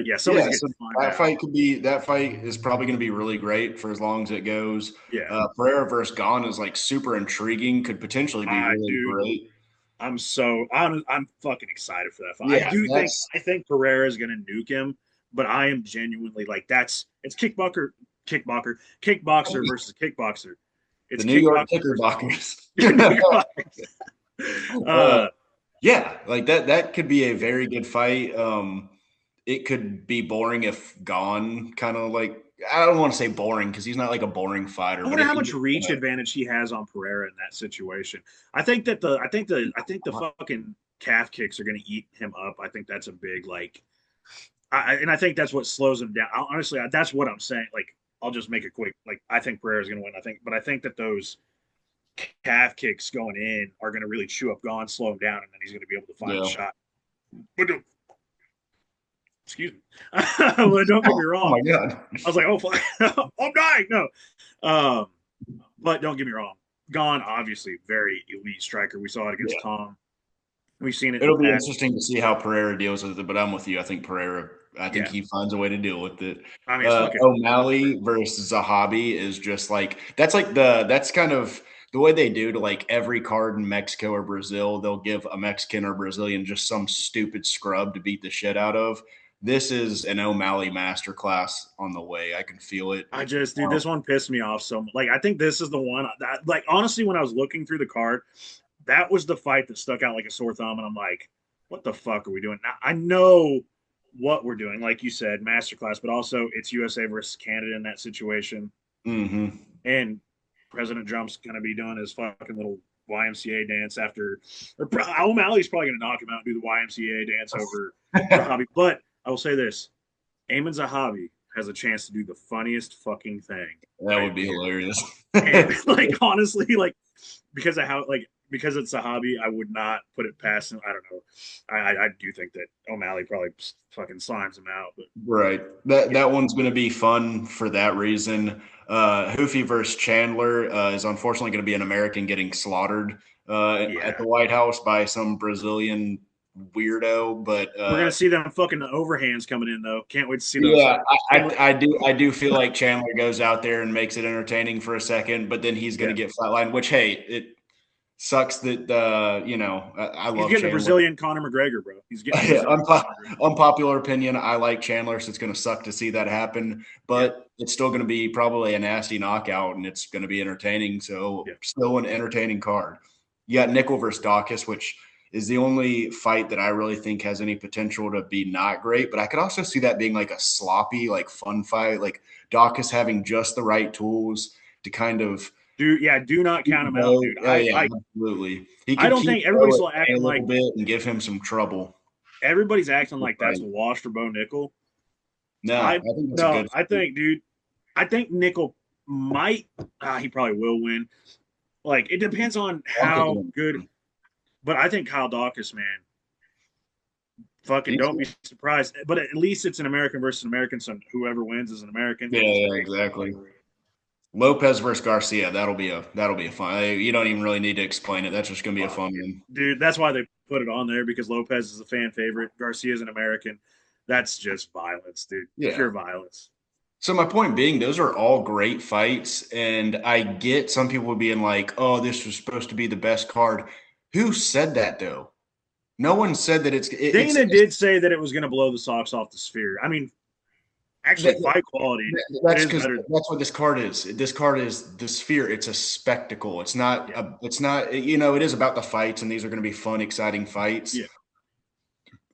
yeah, somebody's Yeah, getting so fined out. that fight is probably going to be really great for as long as it goes. Yeah, Pereira versus Gane is like super intriguing, could potentially be really dude, great. I'm fucking excited for that fight. Yeah, that's I think Pereira is gonna nuke him, but I am genuinely like it's kickboxer versus kickboxer. the It's New York kickboxer versus Knickerbockers. New York. uh, uh, yeah, like that could be a very good fight. It could be boring if Gone kind of like, I don't want to say boring because he's not like a boring fighter, I but wonder if how he much gets reach advantage he has on Pereira in that situation. I think the fucking calf kicks are going to eat him up. I think that's a big like, and I think that's what slows him down. Honestly, that's what I'm saying. Like, I'll just make it quick. Like, I think Pereira's going to win. But I think that those calf kicks going in are going to really chew up Gon, slow him down, and then he's going to be able to find the yeah. shot. But excuse me. But don't get me Oh wrong. my god. I was like, oh fuck, I'm dying. No, um, but don't get me wrong. Gon, obviously, very elite striker. We saw it against Yeah. Tom. We've seen it in the It'll be past. interesting to see how Pereira deals with it, but I'm with you. I think Yeah, he finds a way to deal with it. I mean, it's fucking O'Malley versus Zahabi is just like that's kind of the way they do to like every card in Mexico or Brazil. They'll give a Mexican or Brazilian just some stupid scrub to beat the shit out of. This is an O'Malley masterclass on the way. I can feel it. dude, this one pissed me off so much. Like, I think this is the one that, like, honestly, when I was looking through the card, that was the fight that stuck out like a sore thumb. And I'm like, what the fuck are we doing? Now, I know what we're doing, like you said, masterclass, but also it's USA versus Canada in that situation. Mm-hmm. And President Trump's going to be doing his fucking little YMCA dance after. O'Malley's probably going to knock him out and do the YMCA dance over Zahabi. But I will say this: Eamon Zahabi has a chance to do the funniest fucking thing That right would be here. hilarious. And like honestly, like because of how like because it's Zahabi, I would not put it past him. I don't know. I do think that O'Malley probably fucking slimes him out, but Right. That yeah, that one's going to be fun for that reason. Hoofy versus Chandler is unfortunately going to be an American getting slaughtered at yeah. the White House by some Brazilian weirdo. But We're gonna see them fucking overhands coming in though. Can't wait to see those. yeah, Chandler, I do feel like Chandler goes out there and makes it entertaining for a second, but then he's going to yeah, get flatlined. Which hey, it sucks that I he's love getting the Chandler. Brazilian Conor McGregor, bro. He's getting the Yeah, Brazilian Conor McGregor. unpopular opinion. I like Chandler, so it's going to suck to see that happen. Yeah, But it's still going to be probably a nasty knockout, and it's going to be entertaining. So yeah. still an entertaining card. You got Nickel versus Dawkins, which is the only fight that I really think has any potential to be not great. But I could also see that being like a sloppy, like fun fight, like Dawkins having just the right tools to kind of Do not count him out, dude. oh yeah, absolutely. He I could don't keep think Bo everybody's at still bay a acting little like bit and give him some trouble. that's Right. a wash for Bo Nickel. No, I I think that's a no, good I fight. think, dude, I think Nickel might. He probably will win. Like it depends on I'm how picking good. him. But I think Kyle Dawkins, man, fucking He's, don't be surprised. But at least it's an American versus an American, so whoever wins is an American, yeah, which is yeah, great. exactly. Lopez versus Garcia. That'll be a fun. You don't even really need to explain it. That's just gonna be a fun one. Dude, that's why they put it on there because Lopez is a fan favorite. Garcia's an American. That's just violence, dude. Yeah. Pure violence. So my point being, those are all great fights, and I get some people being like, "Oh, this was supposed to be the best card." Who said that though? No one said that Dana did say that it was going to blow the socks off the sphere. I mean, actually, that, fight quality, it that's is because better than. that's what this card is. This card is the sphere. It's a spectacle. It's not Yeah, a. It's not. It is about the fights, and these are going to be fun, exciting fights. yeah.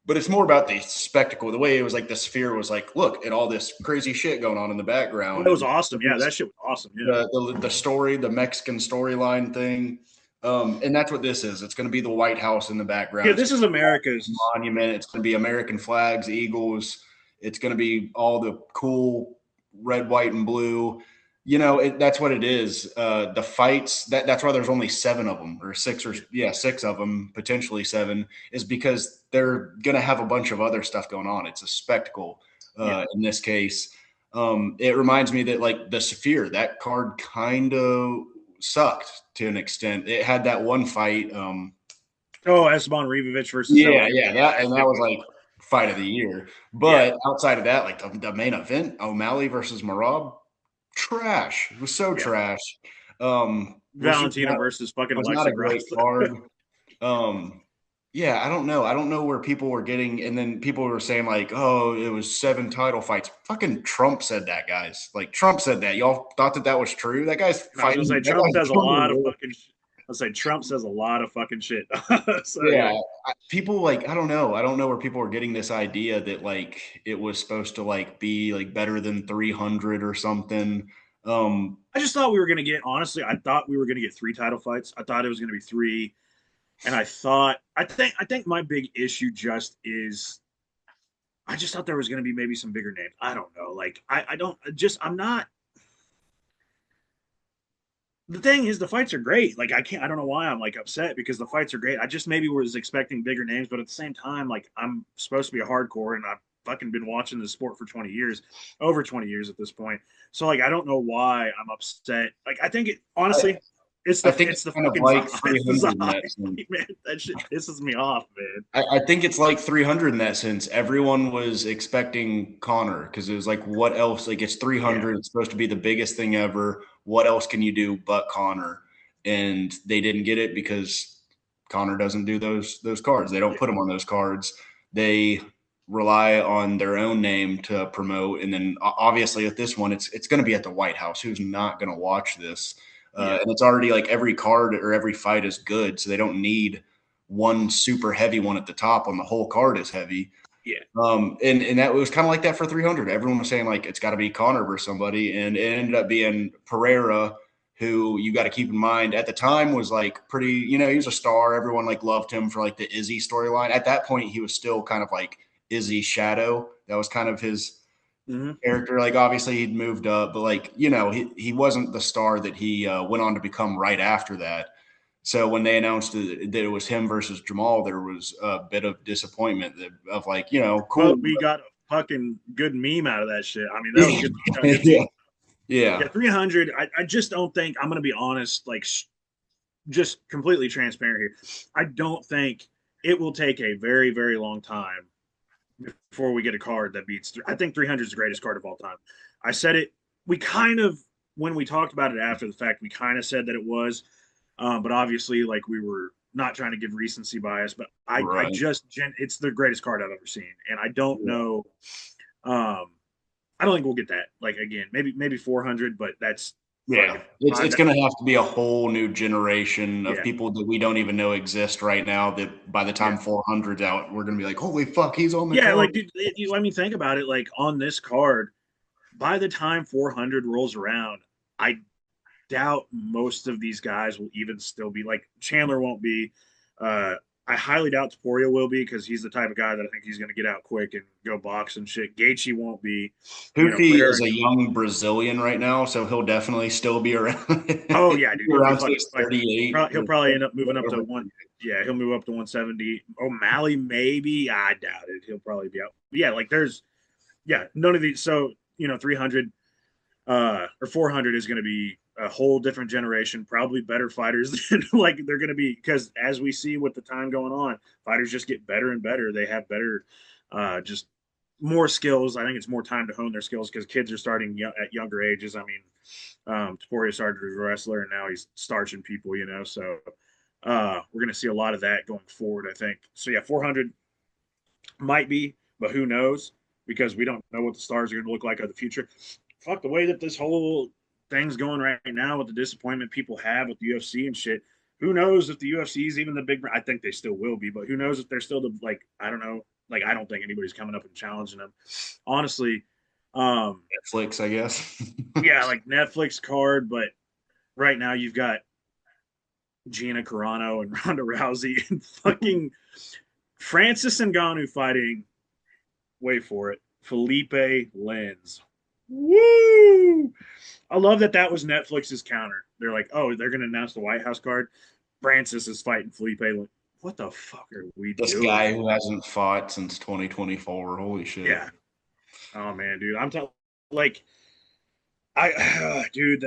But it's more about the spectacle. The way it was like the sphere was like, look at all this crazy shit going on in the Well, background, that was and awesome. Yeah, that shit was awesome. Yeah, the story, the Mexican storyline thing. And that's what this is. It's going to be the White House in the yeah. background. It's This going is to be America's. a monument. It's going to be American flags, eagles. It's going to be all the cool red, white, and blue. That's what it is. The fights that's why there's only seven of them or six or Yeah, yeah, six of them, potentially seven, is because they're going to have a bunch of other stuff going on. It's a spectacle yeah. in this case. It reminds me that like the Saphir, that card kind of sucked to an extent. It had that one fight. Oh, Esteban Rivovic versus El Yeah, Idolo. yeah, Yeah, that and that it was was. like fight of the year. Yeah, But outside of that, like the main event, O'Malley versus Marab, trash. It was so yeah. trash. Valentina versus fucking Was not a Alexa great Grasso. card. Um, yeah, I don't know. I don't know where people were getting, and then people were saying like, "Oh, it was seven title fights." Fucking Trump said that, guys. Like Trump said that. Y'all thought that was true. That guy's And I was gonna fighting. say That Trump guy's says a going to lot of war. fucking. Let's say Trump says a lot of fucking shit. So Yeah, yeah, people like I don't know. I don't know where people were getting this idea that like it was supposed to like be like better than 300 or something. Um, I just thought we were gonna get. Honestly, I thought we were gonna get three title fights. I thought it was gonna be three, and I think my big issue just is I just thought there was gonna be maybe some bigger names. I don't know. Like I don't just I'm not. The thing is, the fights are great. Like I don't know why I'm like upset because the fights are great. I just maybe was expecting bigger names, but at the same time, like I'm supposed to be a hardcore and I've fucking been watching this sport for 20 years, over 20 years at this point. So like I don't know why I'm upset. Like I think it I, honestly, I think it's it's the kind of fucking like it's the 300 in that sense. Zahavi, man. That shit pisses me off, man. I think it's like 300 in that sense. Everyone was expecting Connor because it was like, what else? Like it's Yeah, 300. It's supposed to be the biggest thing ever. What else can you do but Connor? And they didn't get it because Connor doesn't do those cards. They don't yeah, put them on those cards. They rely on their own name to promote. And then obviously with this one, it's going to be at the White House. Who's not going to watch this? yeah. And it's already like every card or every fight is good, so they don't need one super heavy one at the top when the whole card is heavy. Yeah. And that was kind of like that for 300. Everyone was saying like it's got to be Connor versus somebody, and it ended up being Pereira, who you got to keep in mind at the time was like pretty. He was a star. Everyone like loved him for like the Izzy storyline. At that point, he was still kind of like Izzy's shadow. That was kind of his Hmm. character. Like obviously he'd moved up, but like he wasn't the star that he went on to become right after that. So when they announced that it was him versus Jamal, there was a bit of disappointment of like, Well, cool. we got a fucking good meme out of that shit. I mean, that was Yeah. a good 300 Yeah. team. Yeah. Yeah, 300. I just don't think, I'm going to be honest, like, just completely transparent here. I don't think it will take a very, very long time before we get a card that beats. I think 300 is the greatest card of all time. I said it. We kind of, when we talked about it after the fact, we kind of said that it was, but obviously, like, we were not trying to give recency bias. But I Right. just, it's the greatest card I've ever seen, and I don't know. Um, I don't think we'll get that. Like, again, maybe 400, but that's Yeah. fucking It's five. going to have to be a whole new generation of Yeah, people that we don't even know exist right now. That by the yeah. time 400's out, we're going to be like, holy fuck, he's on the Yeah, card. like, dude, you let me think about it. Like, on this card, by the time 400 rolls around, I doubt most of these guys will even still be like Chandler won't be. Uh, I highly doubt Taporia will be because he's the type of guy that I think he's going to get out quick and go box and shit. Gaethje won't be. Hoopy Pereira. is a young Brazilian right now, so he'll definitely still be around. Oh yeah, dude, he'll be Around fucking like 638 he'll or probably end up moving up to whatever. one. Yeah, he'll move up to 170. O'Malley maybe. I doubt it. He'll probably be out. But yeah, like there's none of these. So 300 or 400 is going to be a whole different generation, probably better fighters than like they're going to be because as we see with the time going on, fighters just get better and better. They have better, just more skills. I think it's more time to hone their skills because kids are starting at younger ages. I mean, Taporia started as a wrestler and now he's starching people, So we're going to see a lot of that going forward, I think. So yeah, 400 might be, but who knows? Because we don't know what the stars are going to look like in the future. Fuck the way that this whole thing's going right now with the disappointment people have with the UFC and shit. Who knows if the UFC is even the big? I think they still will be, but who knows if they're still the like? I don't know. Like I don't think anybody's coming up and challenging them. Honestly, um, Netflix, I guess. yeah, like Netflix card, but right now you've got Gina Carano and Ronda Rousey and fucking Francis Ngannou fighting. Wait for it. Felipe Lins. Woo! I love that was Netflix's counter. They're like, oh, they're going to announce the White House card. Francis is fighting Felipe Lins. What the fuck are we This doing? guy who hasn't fought since 2024. Holy shit. Yeah. Oh man, dude. I'm telling, like, dude.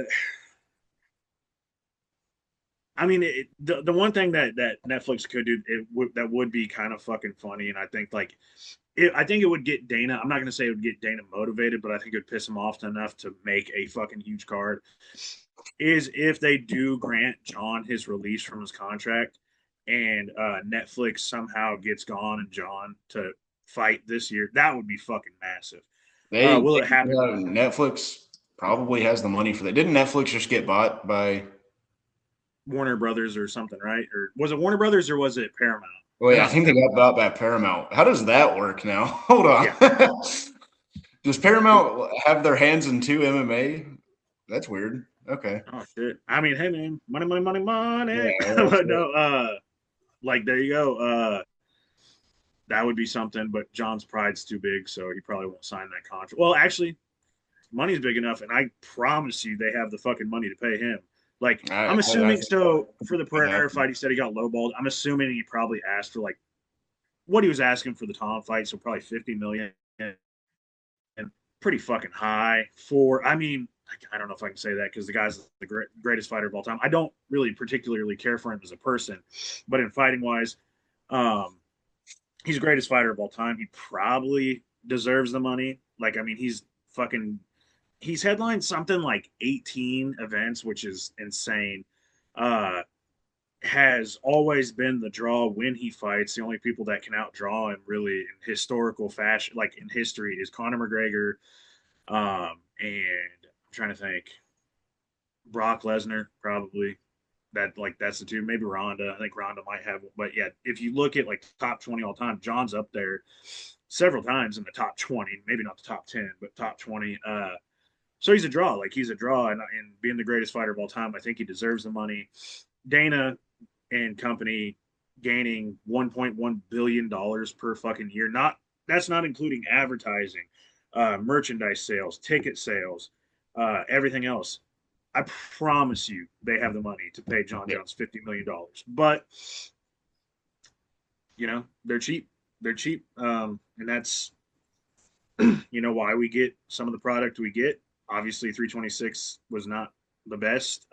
I mean, the one thing that Netflix could do that would be kind of fucking funny, and I think like I think it would get Dana. I'm not going to say it would get Dana motivated, but I think it would piss him off enough to make a fucking huge card. Is if they do grant John his release from his contract, and Netflix somehow gets gone and John to fight this year, that would be fucking massive. Will it happen? Netflix probably has the money for that. Didn't Netflix just get bought by? Warner Brothers or something, right? Or was it Warner Brothers or was it Paramount? Or Wait, I not think they Paramount? got bought by Paramount. How does that work now? Hold on. Yeah. Does Paramount have their hands in two MMA? That's weird. Okay. Oh shit. I mean, hey man, money, money, money, Yeah, money. that's But it. no, like there you go. That would be something, but John's pride's too big, so he probably won't sign that contract. Well, actually, money's big enough, and I promise you they have the fucking money to pay him. Like, I I'm think assuming so for the that Pereira fight, he said he got lowballed. I'm assuming he probably asked for like what he was asking for the Tom fight, so probably 50 million and pretty fucking high for I mean, I don't know if I can say that because the guy's the greatest fighter of all time. I don't really particularly care for him as a person, but in fighting wise, um, he's the greatest fighter of all time. He probably deserves the money. Like, I mean, he's headlined something like 18 events, which is insane. Uh, has always been the draw when he fights. The only people that can outdraw him really in historical fashion, like in history, is Conor McGregor. And I'm trying to think, Brock Lesnar probably. That's the two. Maybe Ronda. I think Ronda might have, but yeah, if you look at like top 20 all time, John's up there. several times in the top 20, maybe not the top 10, but top 20. So he's a draw. Like he's a draw, and being the greatest fighter of all time, I think he deserves the money. Dana and company gaining $1.1 billion per fucking year. Not That's not including advertising, merchandise sales, ticket sales, everything else. I promise you, they have the money to pay John Yeah. Jones $50 million. But they're cheap. They're cheap, and that's why we get some of the product we get. Obviously, 326 was not the best.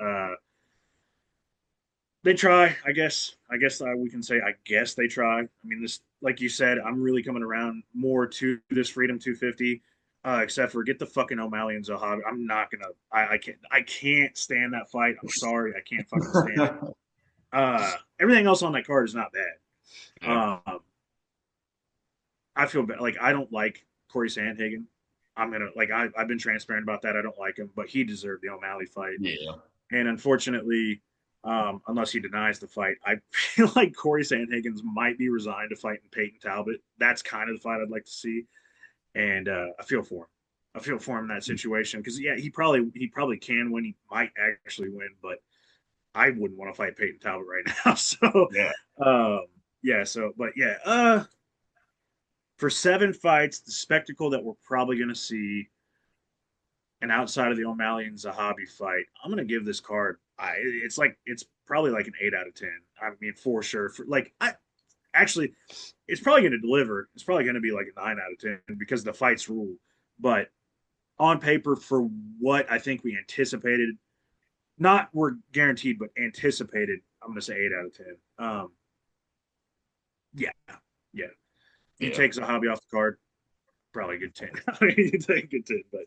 They try, I guess. We can say, I guess they try. I mean, this, like you said, I'm really coming around more to this Freedom 250. Except for get the fucking O'Malley and Zahavi. I'm not gonna. I can't stand that fight. I'm sorry, I can't fucking stand it. Everything else on that card is not bad. Yeah. I feel bad. Like I don't like Corey Sandhagen. I'm gonna like I've been transparent about that. I don't like him, but he deserved the O'Malley fight. Yeah. And unfortunately, unless he denies the fight, I feel like Corey Sandhagens might be resigned to fighting Peyton Talbot. That's kind of the fight I'd like to see, and I feel for him. I feel for him in that situation because yeah, he probably can win. He might actually win, but I wouldn't want to fight Peyton Talbot right now. So Yeah. um, yeah, but yeah, for 7 fights, the spectacle that we're probably going to see, and outside of the O'Malley and Zahabi fight, I'm going to give this card. It's probably like an 8 out of 10. I mean, for sure. Actually, it's probably going to deliver. It's probably going to be like a 9 out of 10 because the fights rule. But on paper, for what I think we anticipated, not we're guaranteed, but anticipated, I'm going to say 8 out of 10. Yeah, yeah. You Yeah. take Zahabi off the card, probably a good 10. I mean, you take a good 10. But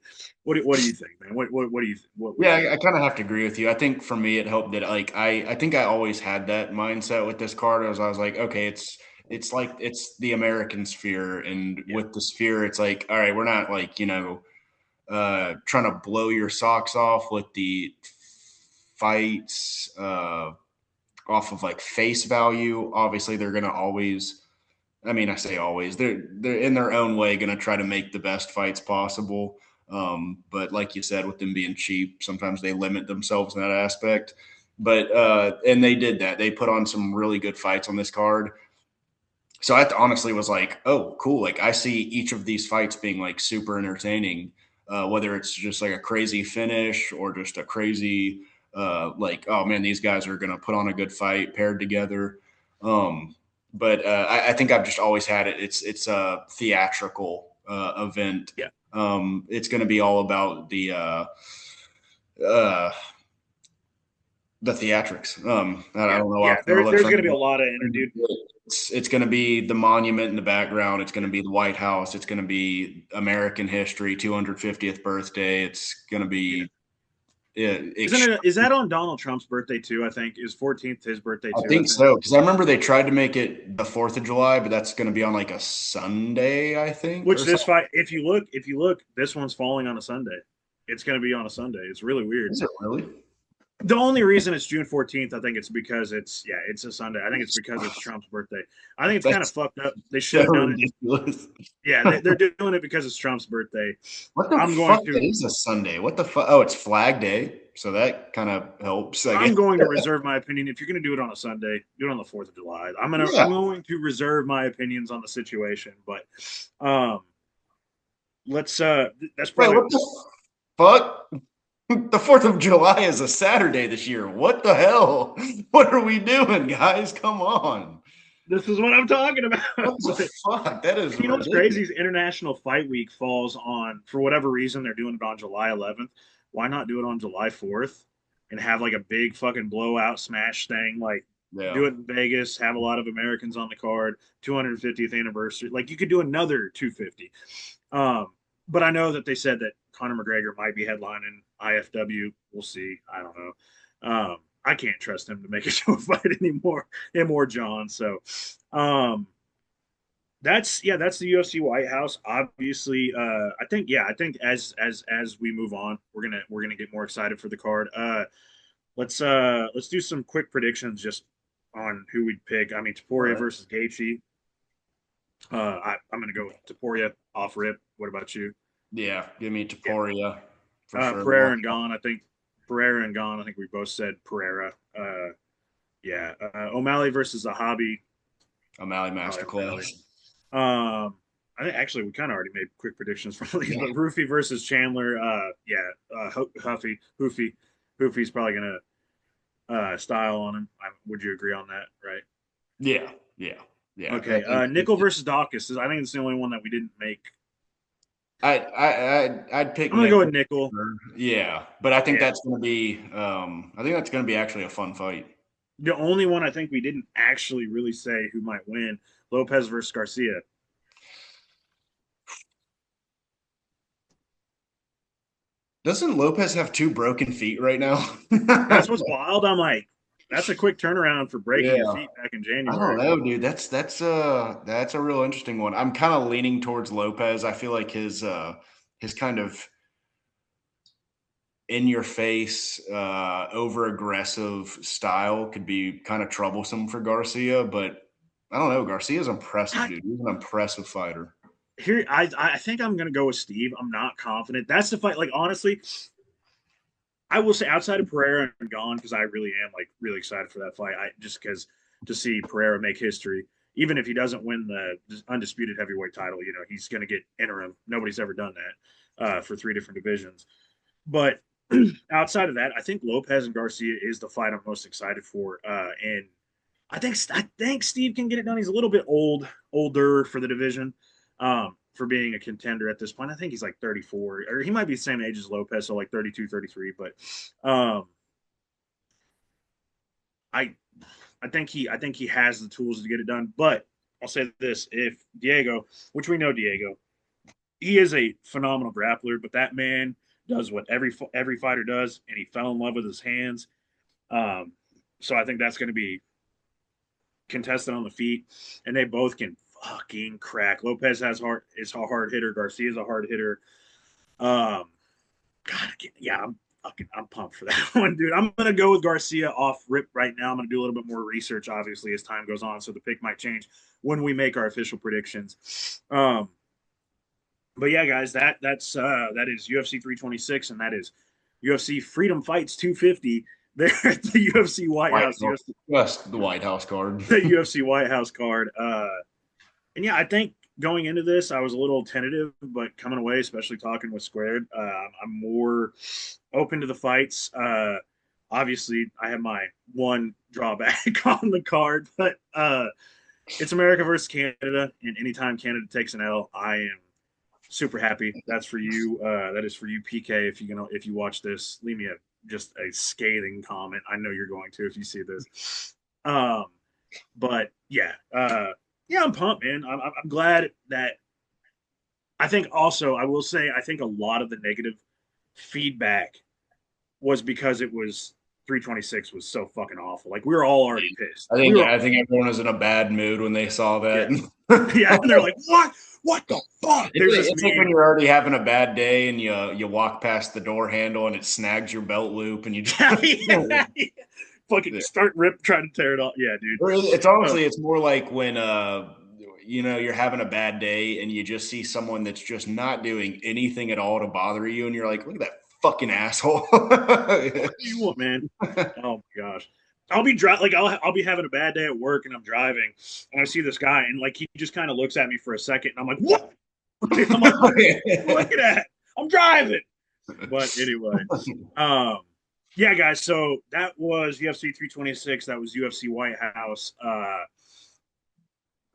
what do you think, man? What do you Yeah, what's your I kind of have to agree with you. I think for me, it helped that like I think I always had that mindset with this card. As I was like, okay, it's like it's the American sphere, and yeah with the sphere, it's like, all right, we're not like trying to blow your socks off with the fights off of like face value. Obviously, they're gonna always. I mean, I say always. They're in their own way going to try to make the best fights possible. But like you said, with them being cheap, sometimes they limit themselves in that aspect. But and they did that. They put on some really good fights on this card. So I honestly was like, oh, cool. Like I see each of these fights being like super entertaining, whether it's just like a crazy finish or just a crazy like, oh man, these guys are going to put on a good fight paired together. Um, but I think I've just always had it. It's a theatrical event. yeah It's going to be all about uh, the theatrics. I yeah don't know why I'm yeah. trying to look There's for going to be a anything. lot of dude. It's going to be the monument in the background. It's going to be the White House. It's going to be American history, 250th birthday. It's going to Yeah. be Isn't it? Is that on Donald Trump's birthday too? I think is 14th his birthday I too. I think think. so because I remember they tried to make it the 4th of July, but that's going to be on like a Sunday, I think, Which or this something. fight, if you look, this one's falling on a Sunday. It's going to be on a Sunday. It's really weird. Is it really? The only reason it's June 14th, I think it's because it's a Sunday. I think it's because it's Trump's birthday. I think it's kind of That's fucked up. They should so have done it. ridiculous. Yeah, they're doing it because it's Trump's birthday. What the I'm going fuck? That to is a Sunday. What the fuck? Oh, it's Flag Day, so that kind of helps, I I'm guess. going to reserve my opinion. If you're going to do it on a Sunday, do it on the 4th of July. Yeah. I'm going to reserve my opinions on the situation, but um let's that's Wait, probably what the fuck? The 4th of July is a Saturday this year. What the hell? What are we doing, guys? Come on. this is what I'm talking about. What the But fuck? That is you know what's crazy ridiculous. is International Fight Week falls on, for whatever reason they're doing it on July 11th. Why not do it on July 4th and have like a big fucking blowout smash thing? Like do Yeah. it in Vegas, have a lot of Americans on the card, 250th anniversary. Like you could do another 250. Um, but I know that they said that Conor McGregor might be headlining IFW. We'll see. I don't know. I can't trust him to make a show fight anymore, John. So, um, that's the UFC White House. Obviously, I think as we move on, we're gonna get more excited for the card. Let's do some quick predictions just on who we'd pick. I mean, All Taporia right. versus Gaethje. I'm going to go with Taporia off rip. What about you? Yeah, give me Yeah. Taporia for sure. Pereira and Gone. I think Pereira and Gone. I think we both said Pereira. Yeah. O'Malley versus a hobby. O'Malley Probably O'Malley. Masterclass. I think actually we kind of already made quick predictions for these, Yeah. but Roofy versus Chandler. Yeah. Hoofy's probably gonna style on him. Would you agree on that? Right. Yeah, yeah, yeah. Okay. Nickel versus Dawkins. I think it's the only one that we didn't make. I'd pick I'm gonna go with Nickel. Nickel. Yeah, but I think Yeah. that's going to be I think that's going to be actually a fun fight. The only one I think we didn't actually really say who might win: Lopez versus Garcia. Doesn't Lopez have two broken feet right now? That's what's wild. I'm like, that's a quick turnaround for breaking your Yeah. feet back in I don't January. know, dude. That's a real interesting one. I'm kind of leaning towards Lopez. I feel like his kind of in your face, over aggressive style could be kind of troublesome for Garcia, but I don't know. Garcia's impressive, I, dude. He's an impressive fighter. I think I'm gonna go with Steve. I'm not confident. That's the fight. Like honestly, I will say outside of Pereira and Gone because I really am like really excited for that fight. I just because to see Pereira make history, even if he doesn't win the undisputed heavyweight title, he's gonna get interim. Nobody's ever done that for three different divisions. But outside of that, I think Lopez and Garcia is the fight I'm most excited for. And I think Steve can get it done. He's a little bit older for the division, for being a contender at this point. I think he's like 34, or he might be the same age as Lopez, so like 32, 33. But um, I I think he has the tools to get it done. But I'll say this: if Diego, which we know Diego, he is a phenomenal grappler, but that man does what every fighter does, and he fell in love with his hands. Um, so I think that's going to be contested on the feet, and they both can fucking crack. Lopez is a hard hitter. Garcia's a hard hitter. Um, God, yeah, I'm pumped for that one, dude. I'm gonna go with Garcia off rip right now. I'm gonna do a little bit more research, obviously, as time goes on, so the pick might change when we make our official predictions. But yeah, guys, that is UFC 326, and that is UFC Freedom Fights 250. There at the UFC White White House, House, just the White House card. the UFC White House card. And yeah, I think going into this, I was a little tentative, but coming away, especially talking with Squared, I'm more open to the fights. Obviously, I have my one drawback on the card, but it's America versus Canada, and anytime Canada takes an L, I am super happy. That's for you. That is for you, PK. If you watch this, leave me just a scathing comment. I know you're going to if you see this. Um, but yeah, I'm pumped, man. I'm glad that. I think also I will say I think a lot of the negative feedback was because it was 326 was so fucking awful. Like we were all already pissed. I We think were I think everyone was in a bad mood when they saw yeah that. yeah, and they're like, what the fuck? There's this It's like when meme. you're already having a bad day and you walk past the door handle and it snags your belt loop and you just Yeah, fucking start rip trying to tear it off. Yeah, dude. it's honestly it's more like when you're having a bad day and you just see someone that's just not doing anything at all to bother you and you're like, look at that fucking asshole. What do you want, man? Oh my gosh. I'll be like I'll be having a bad day at work and I'm driving and I see this guy and like he just kind of looks at me for a second and I'm like, what? I'm like, what are you looking at? I'm driving. But anyway, um, yeah, guys. So that was UFC 326. That was UFC White House.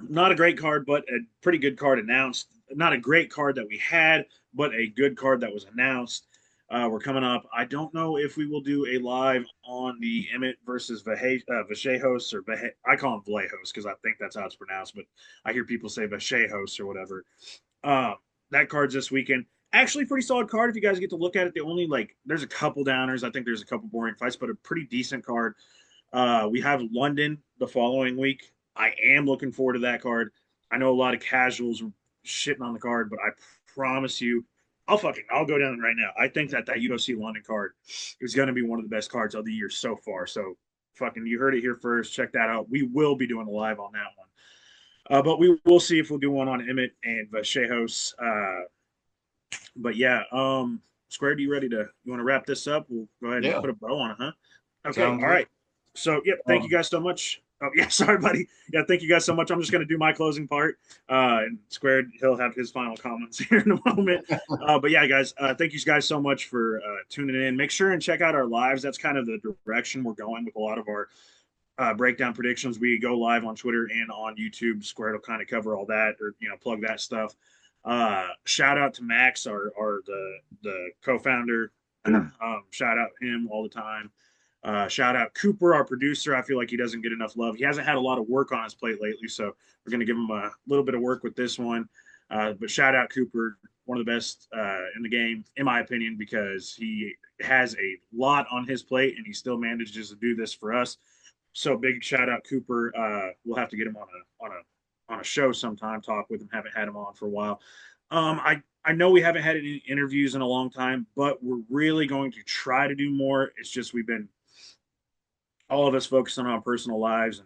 Not a great card, but a pretty good card announced. Not a great card that we had, but a good card that was announced. We're coming up. I don't know if we will do a live on the Emmett versus Vallejos or I call him Vallejos because I think that's how it's pronounced, but I hear people say Vallejos or whatever. Um, that card's this weekend. Actually, pretty solid card if you guys get to look at it. The only there's a couple downers. I think there's a couple boring fights, but a pretty decent card. We have London the following week. I am looking forward to that card. I know a lot of casuals shitting on the card, but I promise you, I'll go down right now. I think that UFC London card is going to be one of the best cards of the year so far. So fucking, you heard it here first. Check that out. We will be doing a live on that one. But we will see if we'll do one on Emmett and Vachejos. But yeah, Square, do you ready to you want to wrap this up? We'll go ahead and Yeah, put a bow on it, huh? Okay, sounds all good. right. So yep, thank you Um, guys so much. Oh yeah, sorry, buddy. Yeah, thank you guys so much. I'm just gonna do my closing part. And Squared, he'll have his final comments here in a moment. But yeah, guys, thank you guys so much for tuning in. Make sure and check out our lives. That's kind of the direction we're going with a lot of our breakdown predictions. We go live on Twitter and on YouTube. Squared will kind of cover all that, or plug that stuff. Shout out to Max, our the co-founder. Shout out him all the time. Shout out Cooper, our producer. I feel like he doesn't get enough love. He hasn't had a lot of work on his plate lately, so we're going to give him a little bit of work with this one. But shout out Cooper, one of the best in the game, in my opinion, because he has a lot on his plate and he still manages to do this for us. So big shout out Cooper. We'll have to get him on a show sometime. Talk with him. Haven't had him on for a while. I know we haven't had any interviews in a long time, but we're really going to try to do more. It's just we've been all of us focusing on our personal lives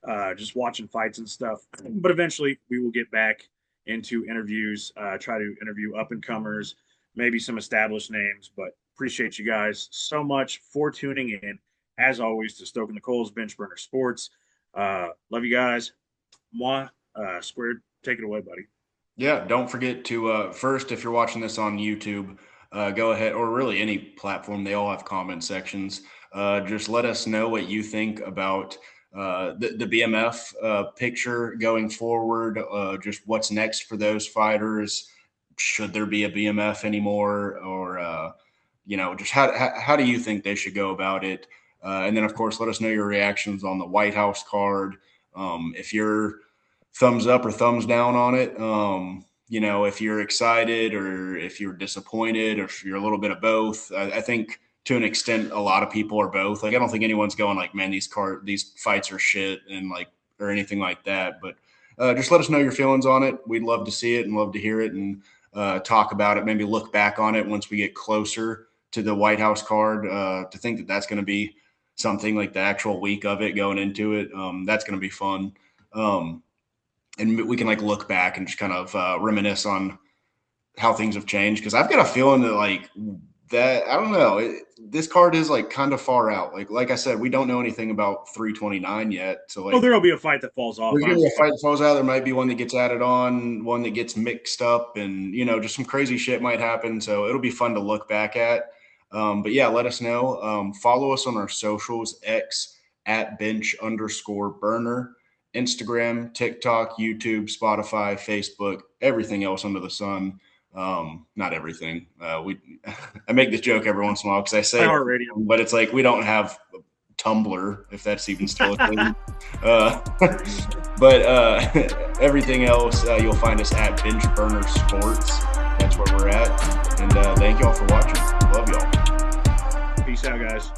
and just watching fights and stuff. But eventually, we will get back into interviews. Try to interview up and comers, maybe some established names. But appreciate you guys so much for tuning in. As always, to Stoking the Coals, Bench Burner Sports. Love you guys. Moi, Squared, take it away, buddy. Yeah, don't forget to first, if you're watching this on YouTube, go ahead, or really any platform, they all have comment sections. Just let us know what you think about the BMF picture going forward. Just what's next for those fighters. Should there be a BMF anymore, or just how do you think they should go about it? And then, of course, let us know your reactions on the White House card. If you're thumbs up or thumbs down on it. If you're excited or if you're disappointed or if you're a little bit of both. I think to an extent, a lot of people are both. Like, I don't think anyone's going like, man, these fights are shit and like, or anything like that. But just let us know your feelings on it. We'd love to see it and love to hear it and talk about it. Maybe look back on it once we get closer to the White House card. To think that that's going to be something like the actual week of it going into it. That's going to be fun. And we can like look back and just kind of reminisce on how things have changed. Cause I've got a feeling that like that, I don't know, this card is like kind of far out. Like I said, we don't know anything about 329 yet. So Oh, like, there'll be a fight that falls off. there's going to be a fight that falls out. There might be one that gets added on, one that gets mixed up, and just some crazy shit might happen. So it'll be fun to look back at. But yeah, let us know. Follow us on our socials: X at bench_burner, Instagram, TikTok, YouTube, Spotify, Facebook, everything else under the sun. Not everything. I make this joke every once in a while because I say, iHeartRadio. but it's like we don't have Tumblr, if that's even still a thing. But everything else, you'll find us at Bench Burner Sports. That's where we're at. And thank y'all for watching. Love y'all. Peace out, guys.